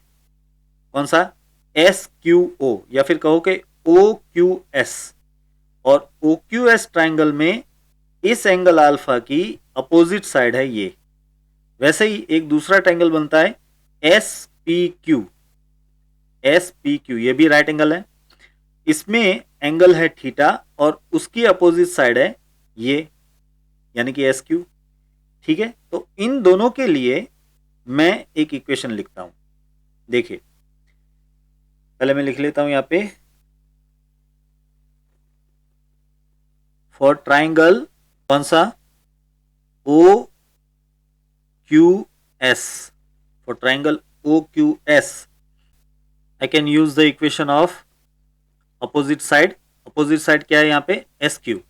कौन सा, एस क्यू ओ, या फिर कहो कि ओ क्यू एस, और ओ क्यू एस ट्राइंगल में इस एंगल अल्फा की अपोजिट साइड है ये। वैसे ही एक दूसरा ट्राइंगल बनता है एस पी क्यू, ये भी राइट एंगल है, इसमें एंगल है थीटा और उसकी अपोजिट साइड है ये, यानी कि एस क्यू। ठीक है, तो इन दोनों के लिए मैं एक इक्वेशन लिखता हूं। देखिए पहले मैं लिख लेता हूं यहां पे, फॉर ट्राइंगल कौन सा, O Q S, for triangle O Q S I can use the equation of opposite side. Opposite side क्या है यहाँ पे, S Q.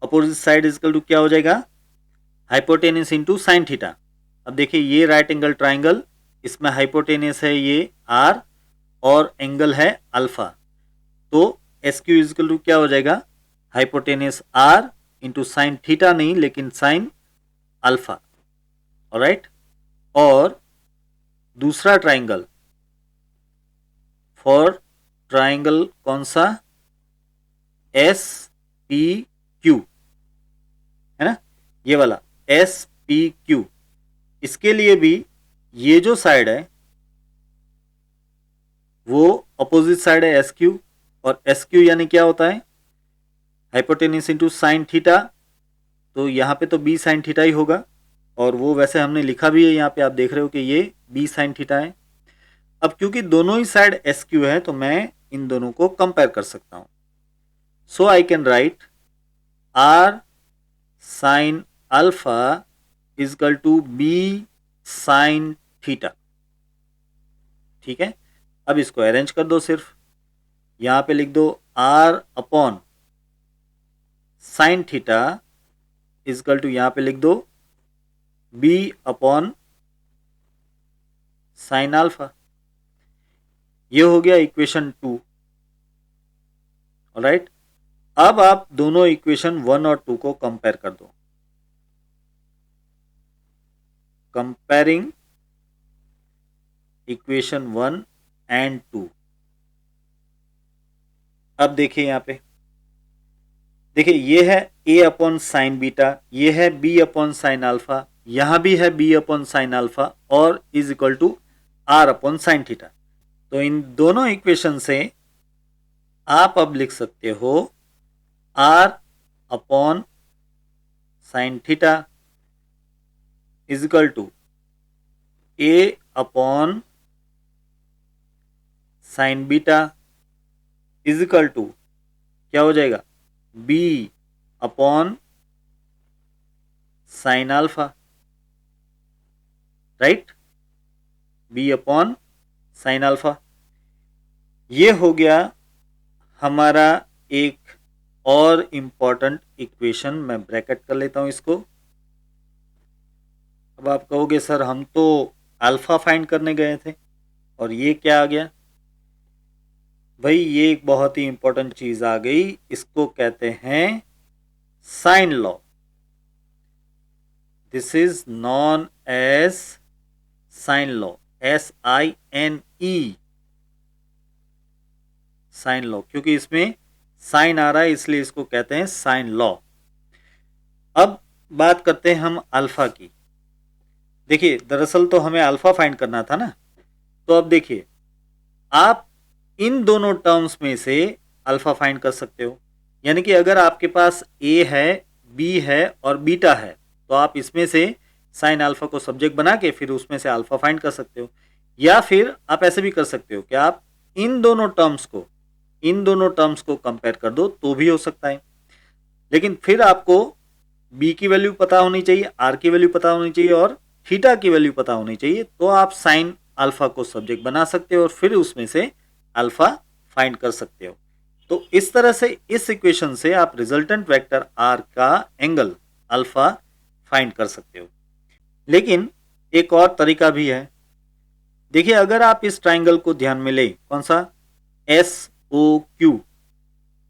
Opposite side is equal to क्या हो जाएगा, हाइपोटेनस इंटू साइन थीटा। अब देखिए ये राइट एंगल ट्राइंगल, इसमें हाइपोटेनस है ये आर और एंगल है अल्फा, तो एस क्यू इजकल टू क्या हो जाएगा, hypotenuse R into sine theta नहीं लेकिन साइन अल्फा। ऑलराइट, और दूसरा ट्राइंगल, फॉर ट्राइंगल कौन सा, एस पी क्यू, है ना, ये वाला एस पी क्यू, इसके लिए भी ये जो साइड है वो अपोजिट साइड है एस क्यू, और एस क्यू यानी क्या होता है, हाइपोटेनस इंटू साइन थीटा, तो यहाँ पे तो बी साइन थीटा ही होगा, और वो वैसे हमने लिखा भी है यहाँ पे, आप देख रहे हो कि ये बी साइन थीटा है। अब क्योंकि दोनों ही साइड एस क्यू है तो मैं इन दोनों को कंपेयर कर सकता हूं। So I can write r sine alpha is equal to b sine theta. ठीक है, अब इसको अरेंज कर दो, सिर्फ यहां पे लिख दो R upon sine theta is equal to, यहां पे लिख दो बी अपॉन साइन अल्फा। ये हो गया इक्वेशन 2। ऑलराइट, अब आप दोनों इक्वेशन 1 और 2 को कंपेयर कर दो। Comparing equation 1 and 2। अब देखिए यहां पे, देखिए ये है a अपॉन साइन बीटा, ये है b अपॉन साइन अल्फा, यहां भी है b अपॉन साइन अल्फा, और is equal to r upon sine theta. तो इन दोनों इक्वेशन से आप अब लिख सकते हो r upon sine theta is equal to a upon sine beta is equal to क्या हो जाएगा, b upon sine alpha. Right, B upon sine alpha. ये हो गया हमारा एक और इम्पॉर्टेंट इक्वेशन। मैं ब्रैकेट कर लेता हूं इसको। अब आप कहोगे सर हम तो अल्फा फाइंड करने गए थे और ये क्या आ गया। भाई ये एक बहुत ही इंपॉर्टेंट चीज आ गई, इसको कहते हैं sine law. This is known as sine law, SINE, sine law, क्योंकि इसमें साइन आ रहा है इसलिए इसको कहते हैं साइन लॉ। अब बात करते हैं हम अल्फा की। देखिए दरअसल तो हमें अल्फा फाइंड करना था ना, तो अब देखिए आप इन दोनों टर्म्स में से अल्फा फाइंड कर सकते हो। यानी कि अगर आपके पास ए है, बी है और बीटा है, तो आप इसमें से साइन अल्फा को सब्जेक्ट बना के फिर उसमें से अल्फा फाइंड कर सकते हो। या फिर आप ऐसे भी कर सकते हो कि आप इन दोनों टर्म्स को कंपेयर कर दो तो भी हो सकता है। लेकिन फिर आपको बी की वैल्यू पता होनी चाहिए, आर की वैल्यू पता होनी चाहिए और थीटा की वैल्यू पता होनी चाहिए, तो आप साइन अल्फा को सब्जेक्ट बना सकते हो और फिर उसमें से अल्फा फाइंड कर सकते हो। तो इस तरह से इस इक्वेशन से आप रिजल्टेंट वेक्टर आर का एंगल अल्फा फाइंड कर सकते हो। लेकिन एक और तरीका भी है। देखिए अगर आप इस ट्राइंगल को ध्यान में ले, कौन सा, SOQ,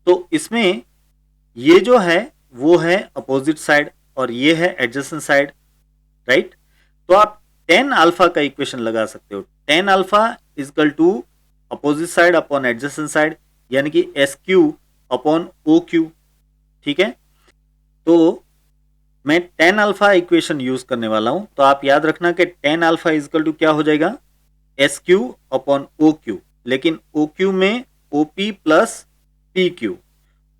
तो इसमें ये जो है वो है अपोजिट साइड और ये है एडजेसेंट साइड, राइट। तो आप टेन अल्फा का इक्वेशन लगा सकते हो। Tan alpha is equal to opposite side upon adjacent side, यानी कि SQ अपॉन OQ, ठीक है। तो मैं टेन अल्फा इक्वेशन यूज करने वाला हूं, तो आप याद रखना कि टेन अल्फा इजकल टू क्या हो जाएगा, SQ अपॉन OQ, लेकिन OQ में OP प्लस PQ,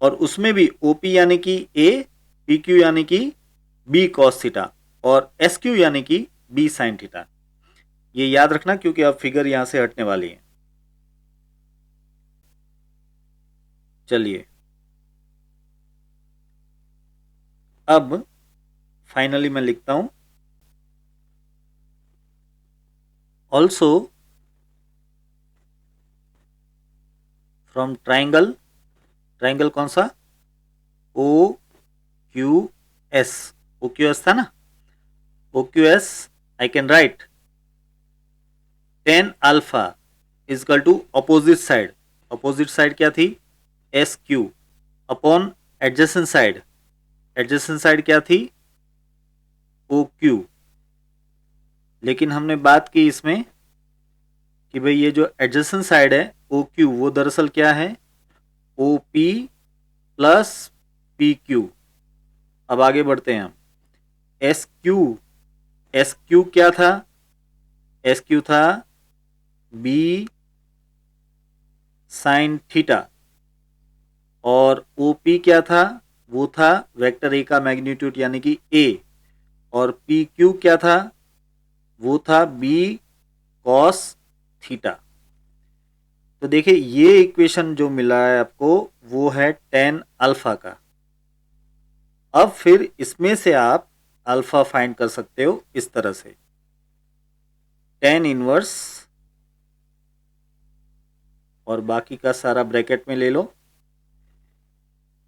और उसमें भी OP यानी कि A, PQ यानी कि B cos थीटा और SQ यानी कि B sin थीटा। ये याद रखना क्योंकि अब फिगर यहां से हटने वाली है। चलिए अब फाइनली मैं लिखता हूं, ऑल्सो फ्रॉम ट्राइंगल, ट्राइंगल कौन सा, OQS, OQS था ना, OQS I can write tan alpha is equal to opposite side, opposite side क्या थी, SQ upon adjacent side, adjacent side क्या थी, OQ। लेकिन हमने बात की इसमें कि भाई ये जो एडजेसेंट साइड है OQ, वो दरअसल क्या है, OP प्लस PQ। अब आगे बढ़ते हैं हम, SQ, SQ क्या था, SQ था B साइन थीटा और OP क्या था, वो था वेक्टर A का मैग्नीट्यूड यानी कि A, और PQ क्या था, वो था B cos थीटा। तो देखिए ये इक्वेशन जो मिला है आपको वो है टेन अल्फा का। अब फिर इसमें से आप अल्फा फाइंड कर सकते हो इस तरह से, टेन इनवर्स और बाकी का सारा ब्रैकेट में ले लो,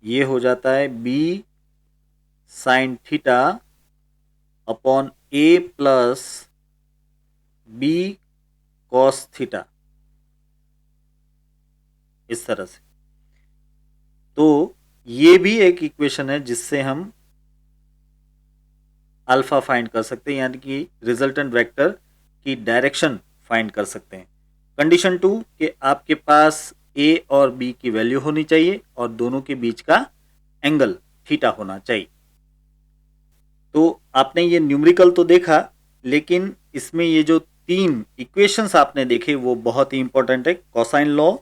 ये हो जाता है B sine theta upon A plus B cos theta, इस तरह से। तो ये भी एक इक्वेशन है जिससे हम अल्फा फाइंड कर सकते हैं, यानी कि रिजल्टेंट वेक्टर की डायरेक्शन फाइंड कर सकते हैं। कंडीशन 2 कि आपके पास A और B की वैल्यू होनी चाहिए और दोनों के बीच का एंगल थीटा होना चाहिए। तो आपने ये न्यूमेरिकल तो देखा, लेकिन इसमें ये जो तीन इक्वेशंस आपने देखे वो बहुत ही इंपॉर्टेंट है, कोसाइन लॉ,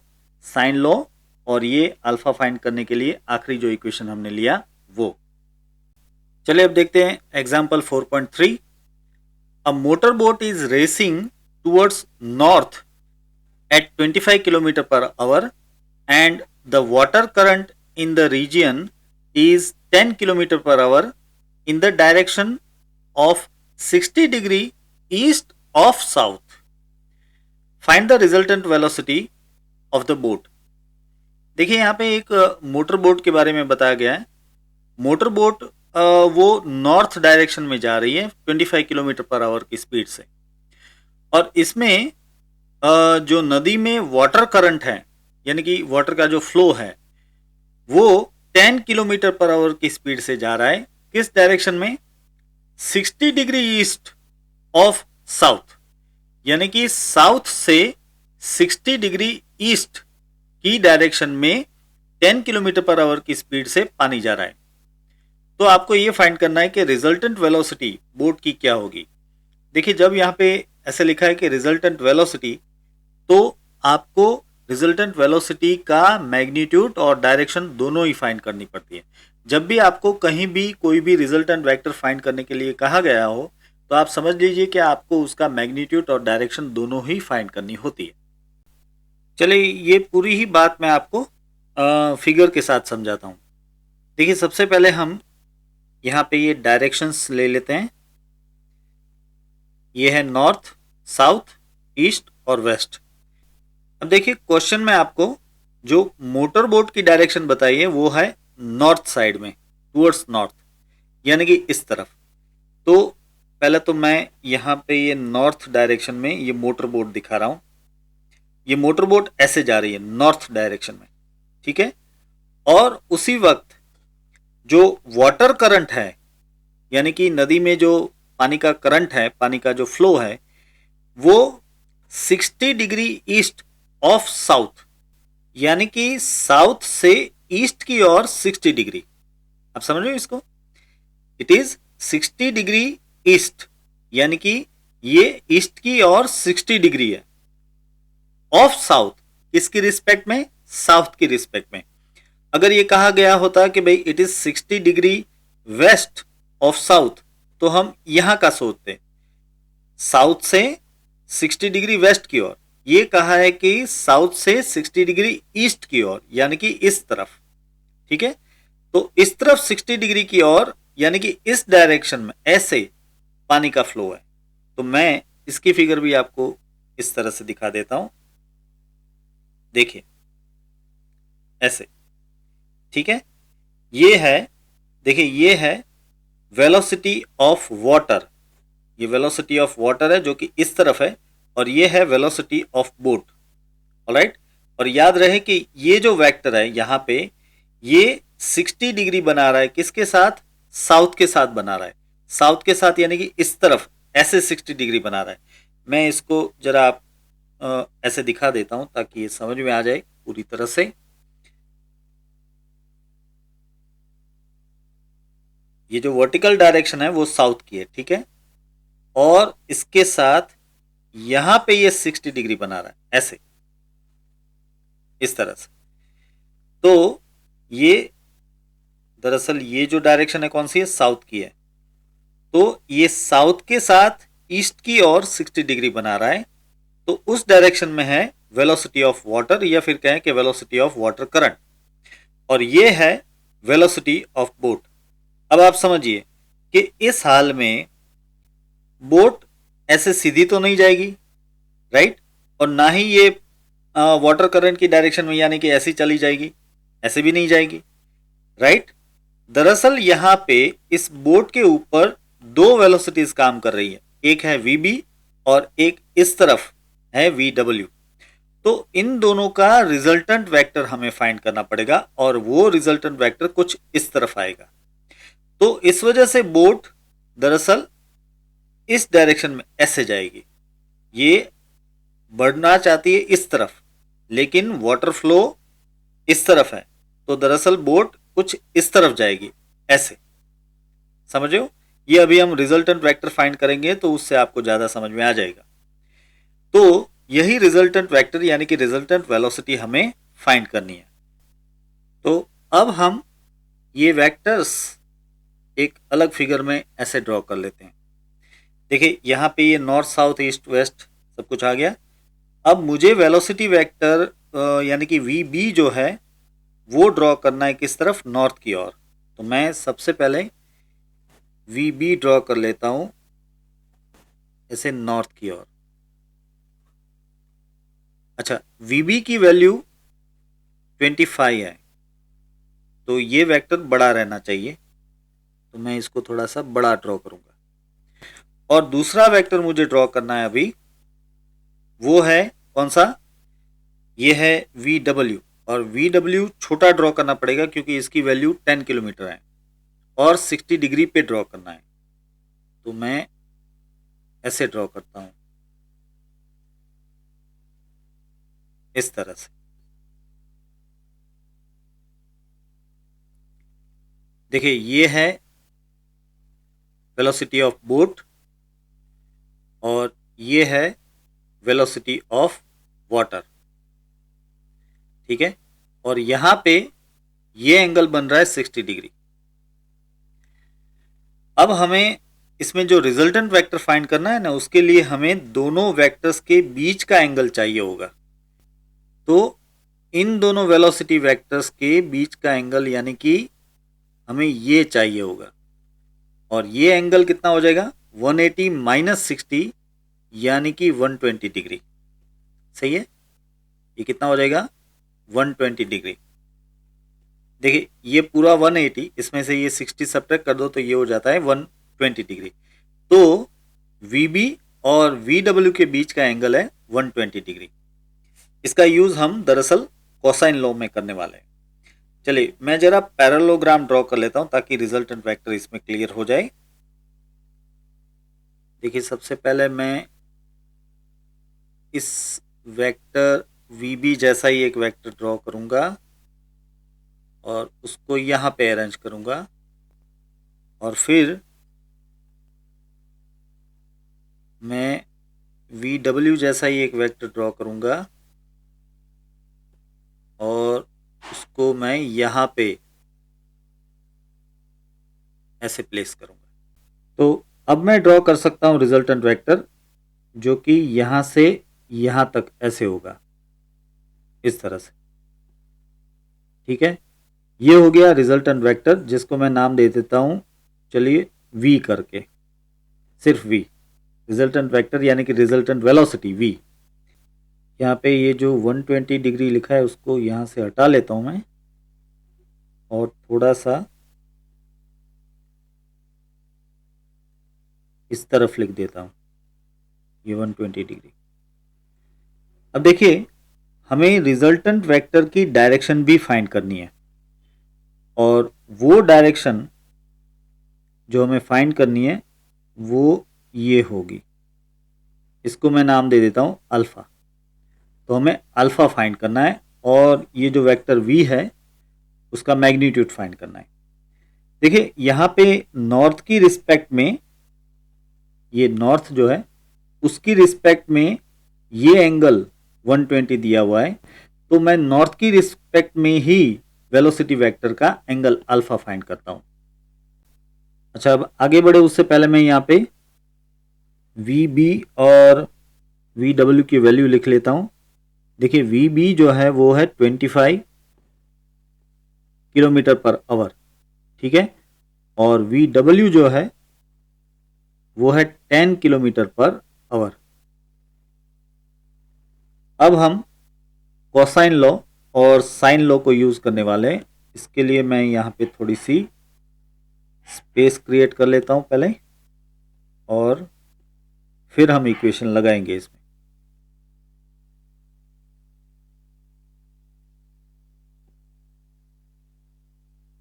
साइन लॉ और ये अल्फा फाइंड करने के लिए आखिरी जो इक्वेशन हमने लिया वो। चलिए अब देखते हैं example 4.3। A motor boat is racing towards north at 25 km per hour and the water current in the region is 10 km per hour in the direction of 60 degree east of south, find the resultant velocity of the boat. देखिए यहाँ पे एक मोटर बोट के बारे में बताया गया है। मोटर बोट वो नॉर्थ डायरेक्शन में जा रही है 25 किलोमीटर पर आवर की स्पीड से, और इसमें जो नदी में वाटर करंट है, यानी कि वाटर का जो फ्लो है, वो 10 किलोमीटर पर आवर की स्पीड से जा रहा है। किस डायरेक्शन में? 60 डिग्री ईस्ट ऑफ साउथ, यानी कि साउथ से 60 डिग्री ईस्ट की डायरेक्शन में 10 किलोमीटर पर आवर की स्पीड से पानी जा रहा है। तो आपको ये फाइंड करना है कि रिजल्टेंट वेलोसिटी बोट की क्या होगी। देखिए जब यहाँ पे ऐसे लिखा है कि रिजल्टेंट वेलोसिटी, तो आपको रिजल्टेंट वेलोसिटी का मैग्नीट्यूड और डायरेक्शन दोनों ही फाइंड करनी पड़ती है। जब भी आपको कहीं भी कोई भी रिजल्टेंट वेक्टर फाइंड करने के लिए कहा गया हो, तो आप समझ लीजिए कि आपको उसका मैग्नीट्यूड और डायरेक्शन दोनों ही फाइंड करनी होती है। चलिए ये पूरी ही बात मैं आपको फिगर के साथ समझाता हूँ। देखिए सबसे पहले हम यहाँ पे ये डायरेक्शंस ले लेते हैं। ये है नॉर्थ, साउथ, ईस्ट और वेस्ट। अब देखिए क्वेश्चन में आपको जो मोटर बोट की डायरेक्शन बताई है वो है नॉर्थ साइड में, टुवर्ड्स नॉर्थ, यानी कि इस तरफ। तो पहले तो मैं यहाँ पे ये नॉर्थ डायरेक्शन में ये मोटर बोट दिखा रहा हूँ। ये मोटर बोट ऐसे जा रही है नॉर्थ डायरेक्शन में, ठीक है। और उसी वक्त जो वाटर करंट है, यानी कि नदी में जो पानी का करंट है, पानी का जो फ्लो है, वो 60 डिग्री ईस्ट ऑफ साउथ, यानी कि साउथ से ईस्ट की ओर 60 डिग्री। आप समझ रहे हो इसको? इट इज 60 डिग्री ईस्ट, यानी कि ये ईस्ट की ओर 60 डिग्री है। ऑफ साउथ, किसकी रिस्पेक्ट में? साउथ की रिस्पेक्ट में। अगर ये कहा गया होता कि भाई it is 60 degree west of south, तो हम यहां का सोचते, साउथ से 60 डिग्री वेस्ट की ओर। ये कहा है कि साउथ से 60 डिग्री ईस्ट की ओर, यानी कि इस तरफ, ठीक है। तो इस तरफ 60 डिग्री की ओर, यानी कि इस डायरेक्शन में ऐसे पानी का फ्लो है। तो मैं इसकी फिगर भी आपको इस तरह से दिखा देता हूं। देखिए ऐसे, ठीक है। ये है, देखिए ये है वेलोसिटी ऑफ वाटर। ये वेलोसिटी ऑफ वाटर है जो कि इस तरफ है, और ये है वेलोसिटी ऑफ बोट। ऑलराइट। और याद रहे कि ये जो वेक्टर है यहाँ पे, ये 60 डिग्री बना रहा है किसके साथ? साउथ के साथ बना रहा है। साउथ के साथ यानी कि इस तरफ ऐसे 60 डिग्री बना रहा है। मैं इसको जरा ऐसे दिखा देता हूं ताकि ये समझ में आ जाए पूरी तरह से। ये जो वर्टिकल डायरेक्शन है वो साउथ की है, ठीक है। और इसके साथ यहां पे ये 60 डिग्री बना रहा है ऐसे, इस तरह से। तो ये दरअसल ये जो डायरेक्शन है कौन सी है? साउथ की है। तो ये साउथ के साथ ईस्ट की ओर 60 डिग्री बना रहा है। तो उस डायरेक्शन में है वेलोसिटी ऑफ वाटर, या फिर कहें कि वेलोसिटी ऑफ वाटर करंट। और ये है वेलोसिटी ऑफ बोट। अब आप समझिए कि इस हाल में बोट ऐसे सीधी तो नहीं जाएगी, राइट, और ना ही ये वाटर करंट की डायरेक्शन में, यानी कि ऐसी चली जाएगी, ऐसे भी नहीं जाएगी, राइट। दरअसल यहां पे इस बोट के ऊपर दो वेलोसिटीज काम कर रही है, एक है वीबी और एक इस तरफ है वीडब्ल्यू। तो इन दोनों का रिजल्टेंट वेक्टर हमें फाइंड करना पड़ेगा, और वो रिजल्टेंट वेक्टर कुछ इस तरफ आएगा। तो इस वजह से बोट दरअसल इस डायरेक्शन में ऐसे जाएगी। ये बढ़ना चाहती है इस तरफ, लेकिन वाटर फ्लो इस तरफ है, तो दरअसल बोट कुछ इस तरफ जाएगी ऐसे। समझ रहे हो? ये अभी हम रिजल्टेंट वेक्टर फाइंड करेंगे तो उससे आपको ज्यादा समझ में आ जाएगा। तो यही रिजल्टेंट वेक्टर यानी कि रिजल्टेंट वेलोसिटी हमें फाइंड करनी है। तो अब हम ये वेक्टर्स एक अलग फिगर में ऐसे ड्रॉ कर लेते हैं। देखिए यहाँ पे ये नॉर्थ, साउथ, ईस्ट, वेस्ट सब कुछ आ गया। अब मुझे वेलोसिटी वेक्टर यानी कि वी बी जो है वो ड्रॉ करना है किस तरफ? नॉर्थ की ओर। तो मैं सबसे पहले वी बी ड्रॉ कर लेता हूँ ऐसे नॉर्थ की ओर। अच्छा, VB की वैल्यू 25 है, तो ये वेक्टर बड़ा रहना चाहिए, तो मैं इसको थोड़ा सा बड़ा ड्रॉ करूंगा। और दूसरा वेक्टर मुझे ड्रॉ करना है अभी, वो है कौन सा, ये है VW। और VW छोटा ड्रॉ करना पड़ेगा क्योंकि इसकी वैल्यू 10 किलोमीटर है और 60 डिग्री पे ड्रॉ करना है, तो मैं ऐसे ड्रॉ करता हूं, इस तरह से। देखिए ये है वेलोसिटी ऑफ बोट और ये है वेलोसिटी ऑफ वाटर, ठीक है। और यहां पे ये एंगल बन रहा है 60 डिग्री। अब हमें इसमें जो रिजल्टेंट वेक्टर फाइंड करना है ना, उसके लिए हमें दोनों वेक्टर्स के बीच का एंगल चाहिए होगा। तो इन दोनों वेलोसिटी वेक्टर्स के बीच का एंगल यानी कि हमें ये चाहिए होगा, और ये एंगल कितना हो जाएगा 180 माइनस 60 यानी कि 120 डिग्री। सही है, ये कितना हो जाएगा 120 डिग्री। देखिए ये पूरा 180, इसमें से ये 60 सब्ट्रैक्ट कर दो तो ये हो जाता है 120 डिग्री। तो VB और VW के बीच का एंगल है 120 डिग्री। इसका यूज हम दरअसल कोसाइन लॉ में करने वाले हैं। चलिए मैं जरा पैरेललोग्राम ड्रॉ कर लेता हूं ताकि रिजल्टेंट वेक्टर इसमें क्लियर हो जाए। देखिए सबसे पहले मैं इस वेक्टर VB जैसा ही एक वेक्टर ड्रॉ करूंगा और उसको यहां पे अरेंज करूंगा, और फिर मैं VW जैसा ही एक वेक्टर ड्रॉ करूंगा और उसको मैं यहां पे ऐसे प्लेस करूंगा। तो अब मैं ड्रॉ कर सकता हूं रिजल्टेंट वेक्टर, जो कि यहां से यहां तक ऐसे होगा, इस तरह से, ठीक है। ये हो गया रिजल्टेंट वेक्टर, जिसको मैं नाम दे देता हूं, चलिए V करके, सिर्फ V, रिजल्टेंट वेक्टर यानी कि रिजल्टेंट वेलोसिटी V। यहाँ पे ये जो 120 डिग्री लिखा है उसको यहाँ से हटा लेता हूँ मैं, और थोड़ा सा इस तरफ लिख देता हूँ ये 120 डिग्री। अब देखिए हमें रिजल्टेंट वेक्टर की डायरेक्शन भी फाइंड करनी है, और वो डायरेक्शन जो हमें फाइंड करनी है वो ये होगी, इसको मैं नाम दे देता हूँ अल्फा। तो हमें अल्फा फाइंड करना है, और ये जो वेक्टर V है उसका मैग्नीट्यूड फाइंड करना है। देखिए यहाँ पे नॉर्थ की रिस्पेक्ट में, ये नॉर्थ जो है उसकी रिस्पेक्ट में ये एंगल 120 दिया हुआ है, तो मैं नॉर्थ की रिस्पेक्ट में ही वेलोसिटी वेक्टर का एंगल अल्फा फाइंड करता हूं। अच्छा अब आगे बढ़े उससे पहले मैं यहाँ पे VB और VW की वैल्यू लिख लेता हूं। देखिए VB जो है वो है 25 किलोमीटर पर आवर, ठीक है, और VW जो है वो है 10 किलोमीटर पर आवर। अब हम कोसाइन लॉ और साइन लॉ को यूज करने वाले हैं। इसके लिए मैं यहाँ पे थोड़ी सी स्पेस क्रिएट कर लेता हूँ पहले, और फिर हम इक्वेशन लगाएंगे इसमें।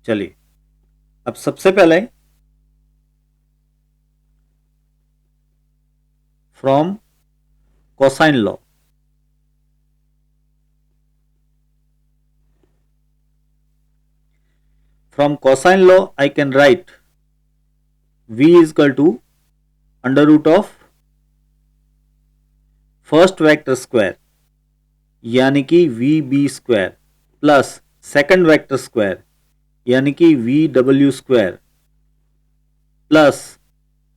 चलिए अब सबसे पहले from cosine law, from cosine law I can write V is equal to under root of first vector square यानी कि VB square plus second vector square यानी कि VW square plus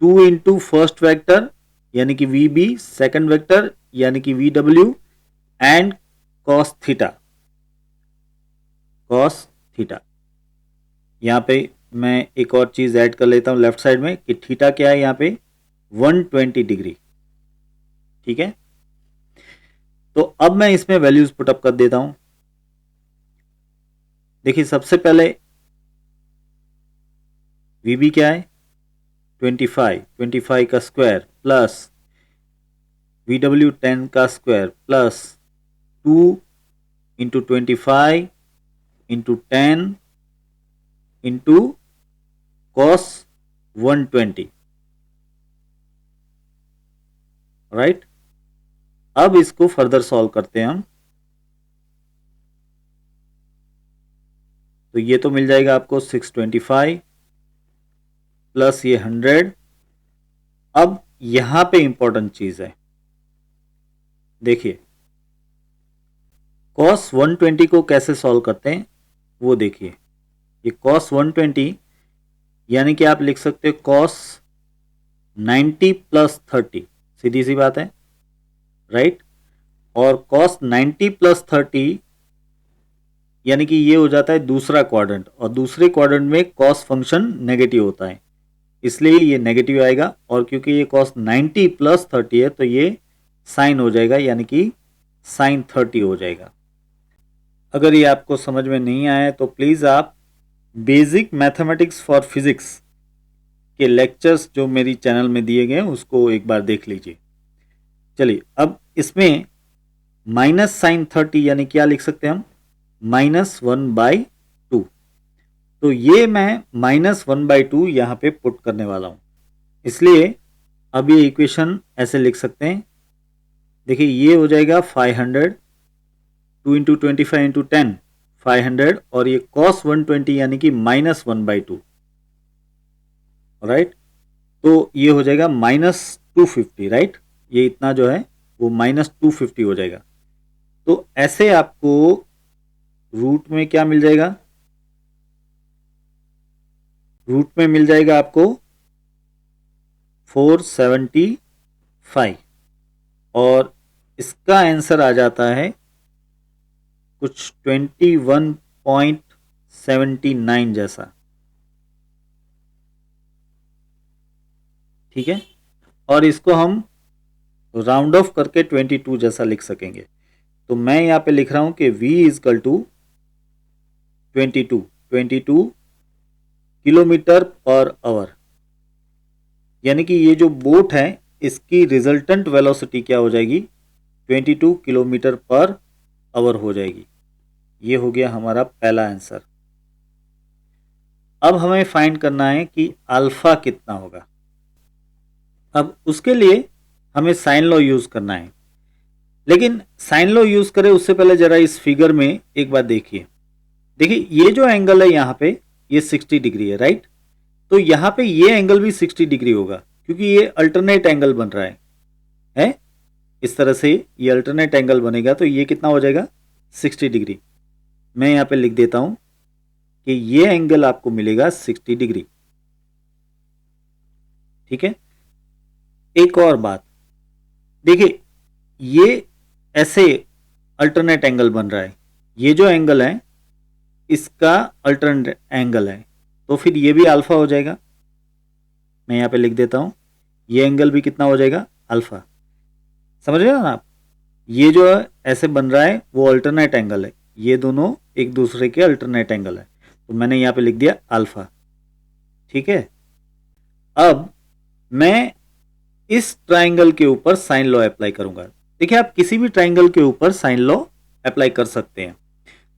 2 into first vector यानी कि VB, सेकंड वेक्टर यानी कि VW, and cos theta, cos theta. यहाँ पे मैं एक और चीज ऐड कर लेता हूँ लेफ्ट साइड में कि थीटा क्या है यहाँ पे 120 डिग्री, ठीक है, तो अब मैं इसमें वैल्यूज पुटअप कर देता हूं। देखिए सबसे पहले VB क्या है 25, 25 का स्क्वायर प्लस VW 10 का square plus 2 into 25 into 10 into cos 120, right. अब इसको फर्दर सॉल्व करते हैं हम, तो ये तो मिल जाएगा आपको 625 प्लस ये 100। अब यहां पे इंपॉर्टेंट चीज है, देखिए cos 120 को कैसे सॉल्व करते हैं वो देखिए। ये cos 120 यानी कि आप लिख सकते हो cos 90 प्लस 30, सीधी सी बात है, राइट। और cos 90 प्लस 30 यानी कि ये हो जाता है दूसरा क्वाड्रेंट, और दूसरे क्वाड्रेंट में cos फंक्शन नेगेटिव होता है, इसलिए ये नेगेटिव आएगा। और क्योंकि ये cos 90 प्लस 30 है तो ये साइन हो जाएगा, यानी कि साइन 30 हो जाएगा। अगर ये आपको समझ में नहीं आया तो प्लीज़ आप बेसिक मैथमेटिक्स फॉर फिजिक्स के लेक्चर्स जो मेरी चैनल में दिए गए हैं उसको एक बार देख लीजिए। चलिए अब इसमें माइनस साइन 30 यानी क्या लिख सकते हैं हम, -1/2। तो ये मैं -1/2 यहाँ पे पुट करने वाला हूँ, इसलिए अब ये इक्वेशन ऐसे लिख सकते हैं। देखिए ये हो जाएगा 500, 2 इंटू 25 इंटू 10 500, और ये cos 120 यानी कि -1/2, राइट। तो ये हो जाएगा -250, राइट। ये इतना जो है वो -250 हो जाएगा। तो ऐसे आपको रूट में क्या मिल जाएगा, रूट में मिल जाएगा आपको 475, और इसका आंसर आ जाता है कुछ 21.79 जैसा, ठीक है। और इसको हम राउंड ऑफ करके 22 जैसा लिख सकेंगे। तो मैं यहाँ पे लिख रहा हूं कि V is equal to 22 kilometre per hour, यानी कि ये जो बोट है इसकी रिजल्टेंट वेलोसिटी क्या हो जाएगी 22 किलोमीटर पर आवर हो जाएगी। ये हो गया हमारा पहला आंसर। अब हमें फाइंड करना है कि अल्फा कितना होगा। अब उसके लिए हमें साइन लॉ यूज करना है, लेकिन साइन लॉ यूज करें उससे पहले जरा इस फिगर में एक बात देखिए। देखिए ये जो एंगल है यहाँ पे ये 60 डिग्री है, राइट। तो यहाँ पे ये एंगल भी 60 डिग्री होगा क्योंकि ये अल्टरनेट एंगल बन रहा है? इस तरह से ये अल्टरनेट एंगल बनेगा, तो ये कितना हो जाएगा 60 डिग्री। मैं यहाँ पे लिख देता हूं कि ये एंगल आपको मिलेगा 60 डिग्री, ठीक है। एक और बात देखिए, ये ऐसे अल्टरनेट एंगल बन रहा है, ये जो एंगल है इसका अल्टरनेट एंगल है, तो फिर ये भी अल्फा हो जाएगा। मैं यहाँ पे लिख देता हूं ये एंगल भी कितना हो जाएगा अल्फा। समझ रहे हो ना आप, ये जो ऐसे बन रहा है वो अल्टरनेट एंगल है, ये दोनों एक दूसरे के अल्टरनेट एंगल है, तो मैंने यहाँ पे लिख दिया अल्फा, ठीक है। अब मैं इस ट्राइंगल के ऊपर साइन लॉ अप्लाई करूंगा। देखिए आप किसी भी ट्राइंगल के ऊपर साइन लॉ अप्लाई कर सकते हैं,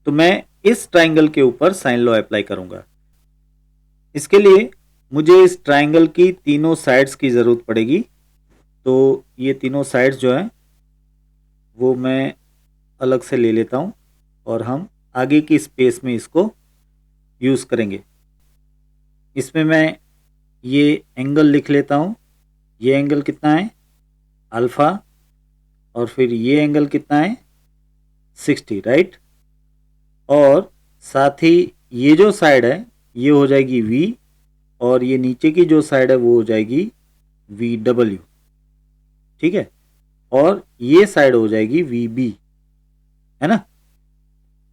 तो मैं इस ट्राइंगल के ऊपर साइन लॉ अप्लाई करूंगा। इसके लिए मुझे इस ट्राइंगल की तीनों साइड्स की ज़रूरत पड़ेगी, तो ये तीनों साइड्स जो हैं वो मैं अलग से ले लेता हूं और हम आगे की स्पेस में इसको यूज़ करेंगे। इसमें मैं ये एंगल लिख लेता हूं, ये एंगल कितना है अल्फ़ा, और फिर ये एंगल कितना है 60, राइट। और साथ ही ये जो साइड है ये हो जाएगी V, और ये नीचे की जो साइड है वो हो जाएगी VW, ठीक है। और ये साइड हो जाएगी VB, है ना।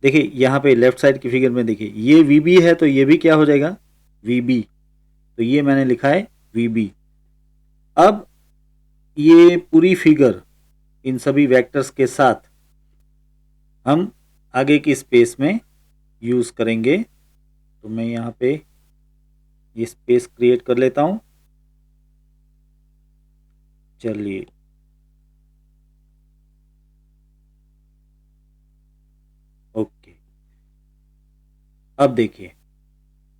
देखिए यहाँ पे लेफ्ट साइड की फिगर में देखिए ये VB है तो ये भी क्या हो जाएगा VB, तो ये मैंने लिखा है VB। अब ये पूरी फिगर इन सभी वेक्टर्स के साथ हम आगे की स्पेस में यूज़ करेंगे। तो मैं यहाँ पे ये स्पेस क्रिएट कर लेता हूँ। चलिए, ओके। अब देखिए,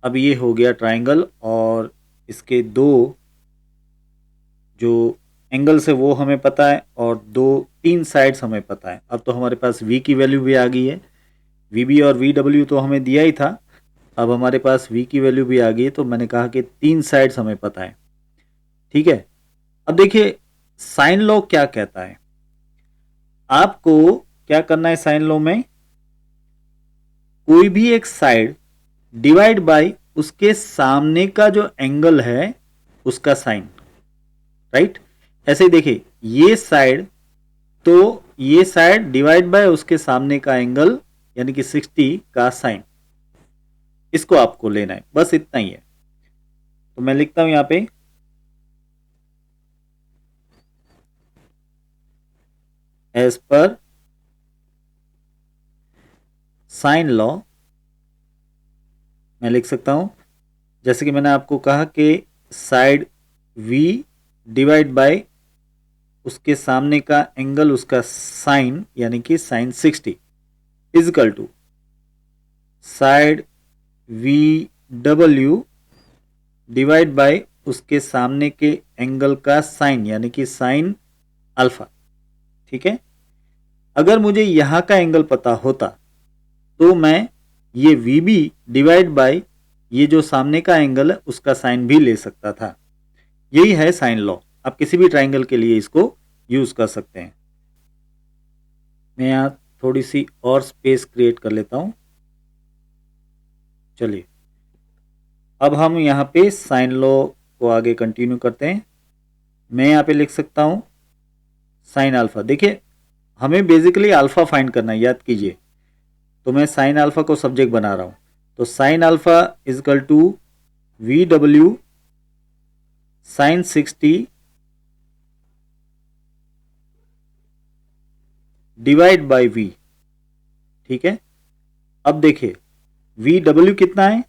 अब ये हो गया ट्राइंगल और इसके दो जो एंगल्स है वो हमें पता है और तीन साइड्स हमें पता है। अब तो हमारे पास v की वैल्यू भी आ गई है। vb और vw तो हमें दिया ही था, अब हमारे पास v की वैल्यू भी आ गई है। तो मैंने कहा कि तीन साइड्स हमें पता है, ठीक है। अब देखिए साइन लॉ क्या कहता है। आपको क्या करना है साइन लॉ में, कोई भी एक साइड डिवाइड बाय उसके सामने का जो एंगल है उसका साइन, राइट। ऐसे ही देखिए ये साइड, तो ये साइड डिवाइड बाय उसके सामने का एंगल यानी कि 60 का साइन, इसको आपको लेना है, बस इतना ही है। तो मैं लिखता हूं यहां पे एज पर साइन लॉ मैं लिख सकता हूं, जैसे कि मैंने आपको कहा कि साइड v डिवाइड बाय उसके सामने का एंगल उसका साइन यानी कि sine 60 is equal to side VW divide by उसके सामने के एंगल का साइन यानी कि साइन अल्फा, ठीक है। अगर मुझे यहां का एंगल पता होता तो मैं ये VB डिवाइड बाय ये जो सामने का एंगल है उसका साइन भी ले सकता था। यही है साइन लॉ, आप किसी भी ट्राइंगल के लिए इसको यूज कर सकते हैं। मैं यहां थोड़ी सी और स्पेस क्रिएट कर लेता हूं। चलिए, अब हम यहाँ पे साइन लॉ को आगे कंटिन्यू करते हैं। मैं यहाँ पे लिख सकता हूँ साइन अल्फा। देखिए हमें बेसिकली अल्फा फाइंड करना है, याद कीजिए। तो मैं साइन अल्फा को सब्जेक्ट बना रहा हूँ। तो sine alpha is equal to VW sine 60 divide by V, ठीक है। अब देखिए VW कितना है,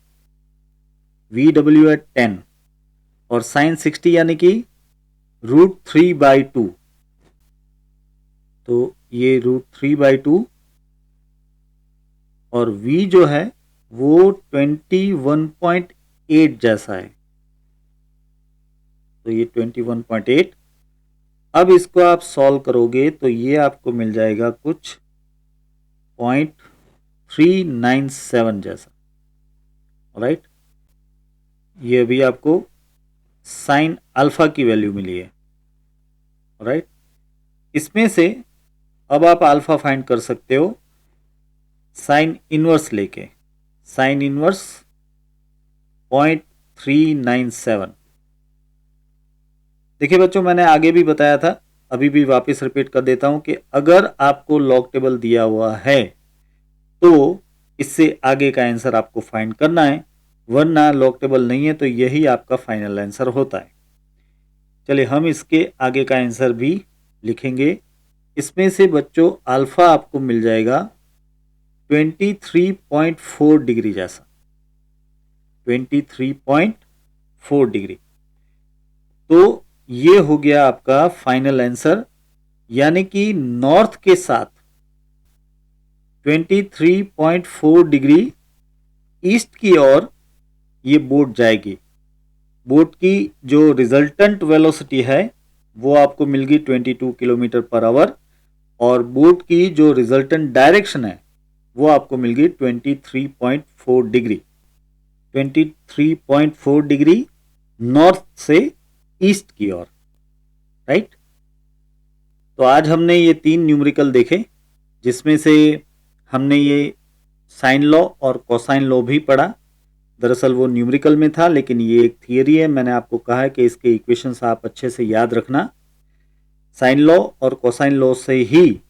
VW है 10 और साइन 60 यानी कि √3/2, तो ये √3/2 और V जो है वो 21.8 जैसा है, तो ये 21.8। अब इसको आप सॉल्व करोगे तो ये आपको मिल जाएगा कुछ 0.397 जैसा, राइट। ये अभी आपको साइन अल्फा की वैल्यू मिली है, राइट। इसमें से अब आप अल्फा फाइंड कर सकते हो साइन इनवर्स लेके, साइन इनवर्स 0.397। देखिए बच्चों मैंने आगे भी बताया था, अभी भी वापस रिपीट कर देता हूं कि अगर आपको लॉग टेबल दिया हुआ है तो इससे आगे का आंसर आपको फाइंड करना है, वरना लॉग टेबल नहीं है तो यही आपका फाइनल आंसर होता है। चलिए हम इसके आगे का आंसर भी लिखेंगे। इसमें से बच्चों अल्फा आपको मिल जाएगा 23.4 डिग्री जैसा, 23.4 डिग्री। तो ये हो गया आपका फाइनल आंसर, यानी कि नॉर्थ के साथ 23.4 डिग्री ईस्ट की ओर ये बोट जाएगी। बोट की जो रिजल्टेंट वेलोसिटी है वो आपको मिल गई 22 किलोमीटर पर आवर और बोट की जो रिजल्टेंट डायरेक्शन है वो आपको मिल गई 23.4 डिग्री, 23.4 डिग्री नॉर्थ से ईस्ट की ओर, राइट। तो आज हमने ये तीन न्यूमेरिकल देखे, जिसमें से हमने ये साइन लॉ और कोसाइन लॉ भी पढ़ा। दरअसल वो न्यूमेरिकल में था लेकिन ये एक थियरी है। मैंने आपको कहा है कि इसके इक्वेशंस आप अच्छे से याद रखना। साइन लॉ और कोसाइन लॉ से ही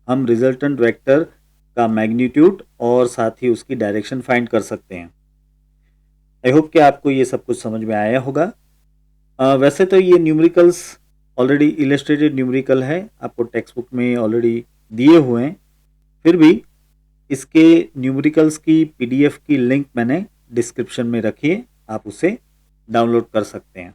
हम रिजल्टेंट वेक्टर का मैग्नीट्यूड और साथ ही उसकी डायरेक्शन फाइंड कर सकते हैं। आई होप कि आपको ये सब कुछ समझ में आया होगा। वैसे तो ये न्यूमेरिकल्स ऑलरेडी इलस्ट्रेटेड न्यूमेरिकल है, आपको टेक्स्ट बुक में ऑलरेडी दिए हुए हैं, फिर भी इसके न्यूमेरिकल्स की पीडीएफ की लिंक मैंने डिस्क्रिप्शन में रखी है, आप उसे डाउनलोड कर सकते हैं।